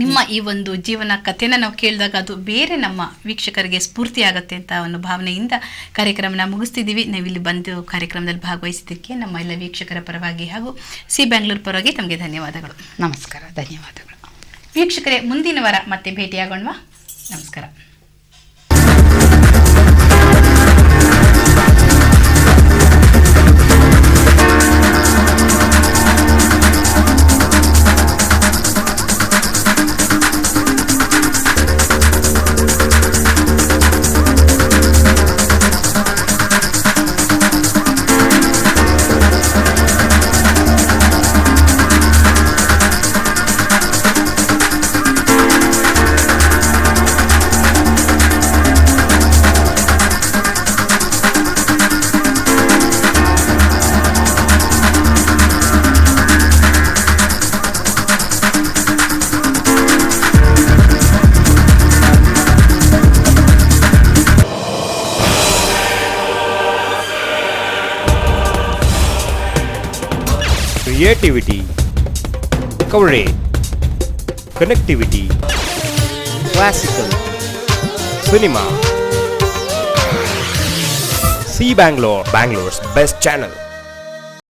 ನಿಮ್ಮ ಈ ಒಂದು ಜೀವನ ಕಥೆನ ನಾವು ಕೇಳಿದಾಗ ಅದು ಬೇರೆ ನಮ್ಮ ವೀಕ್ಷಕರಿಗೆ ಸ್ಫೂರ್ತಿ ಆಗುತ್ತೆ ಅಂತ ಒಂದು ಭಾವನೆಯಿಂದ ಕಾರ್ಯಕ್ರಮನ ಮುಗಿಸ್ತಿದ್ದೀವಿ. ನಾವಿಲ್ಲಿ ಬಂದು ಕಾರ್ಯಕ್ರಮದಲ್ಲಿ ಭಾಗವಹಿಸಿದ್ದಕ್ಕೆ ನಮ್ಮ ಎಲ್ಲ ವೀಕ್ಷಕರ ಪರವಾಗಿ ಹಾಗೂ ಸಿ ಬ್ಯಾಂಗ್ಳೂರ್ ಪರವಾಗಿ ತಮಗೆ ಧನ್ಯವಾದಗಳು.
ನಮಸ್ಕಾರ, ಧನ್ಯವಾದಗಳು.
ವೀಕ್ಷಕರೇ, ಮುಂದಿನ ವಾರ ಮತ್ತೆ ಭೇಟಿಯಾಗೋಣವಾ? ನಮಸ್ಕಾರ.
Creativity, coverage, connectivity, classical, cinema. See Bangalore, Bangalore's best channel.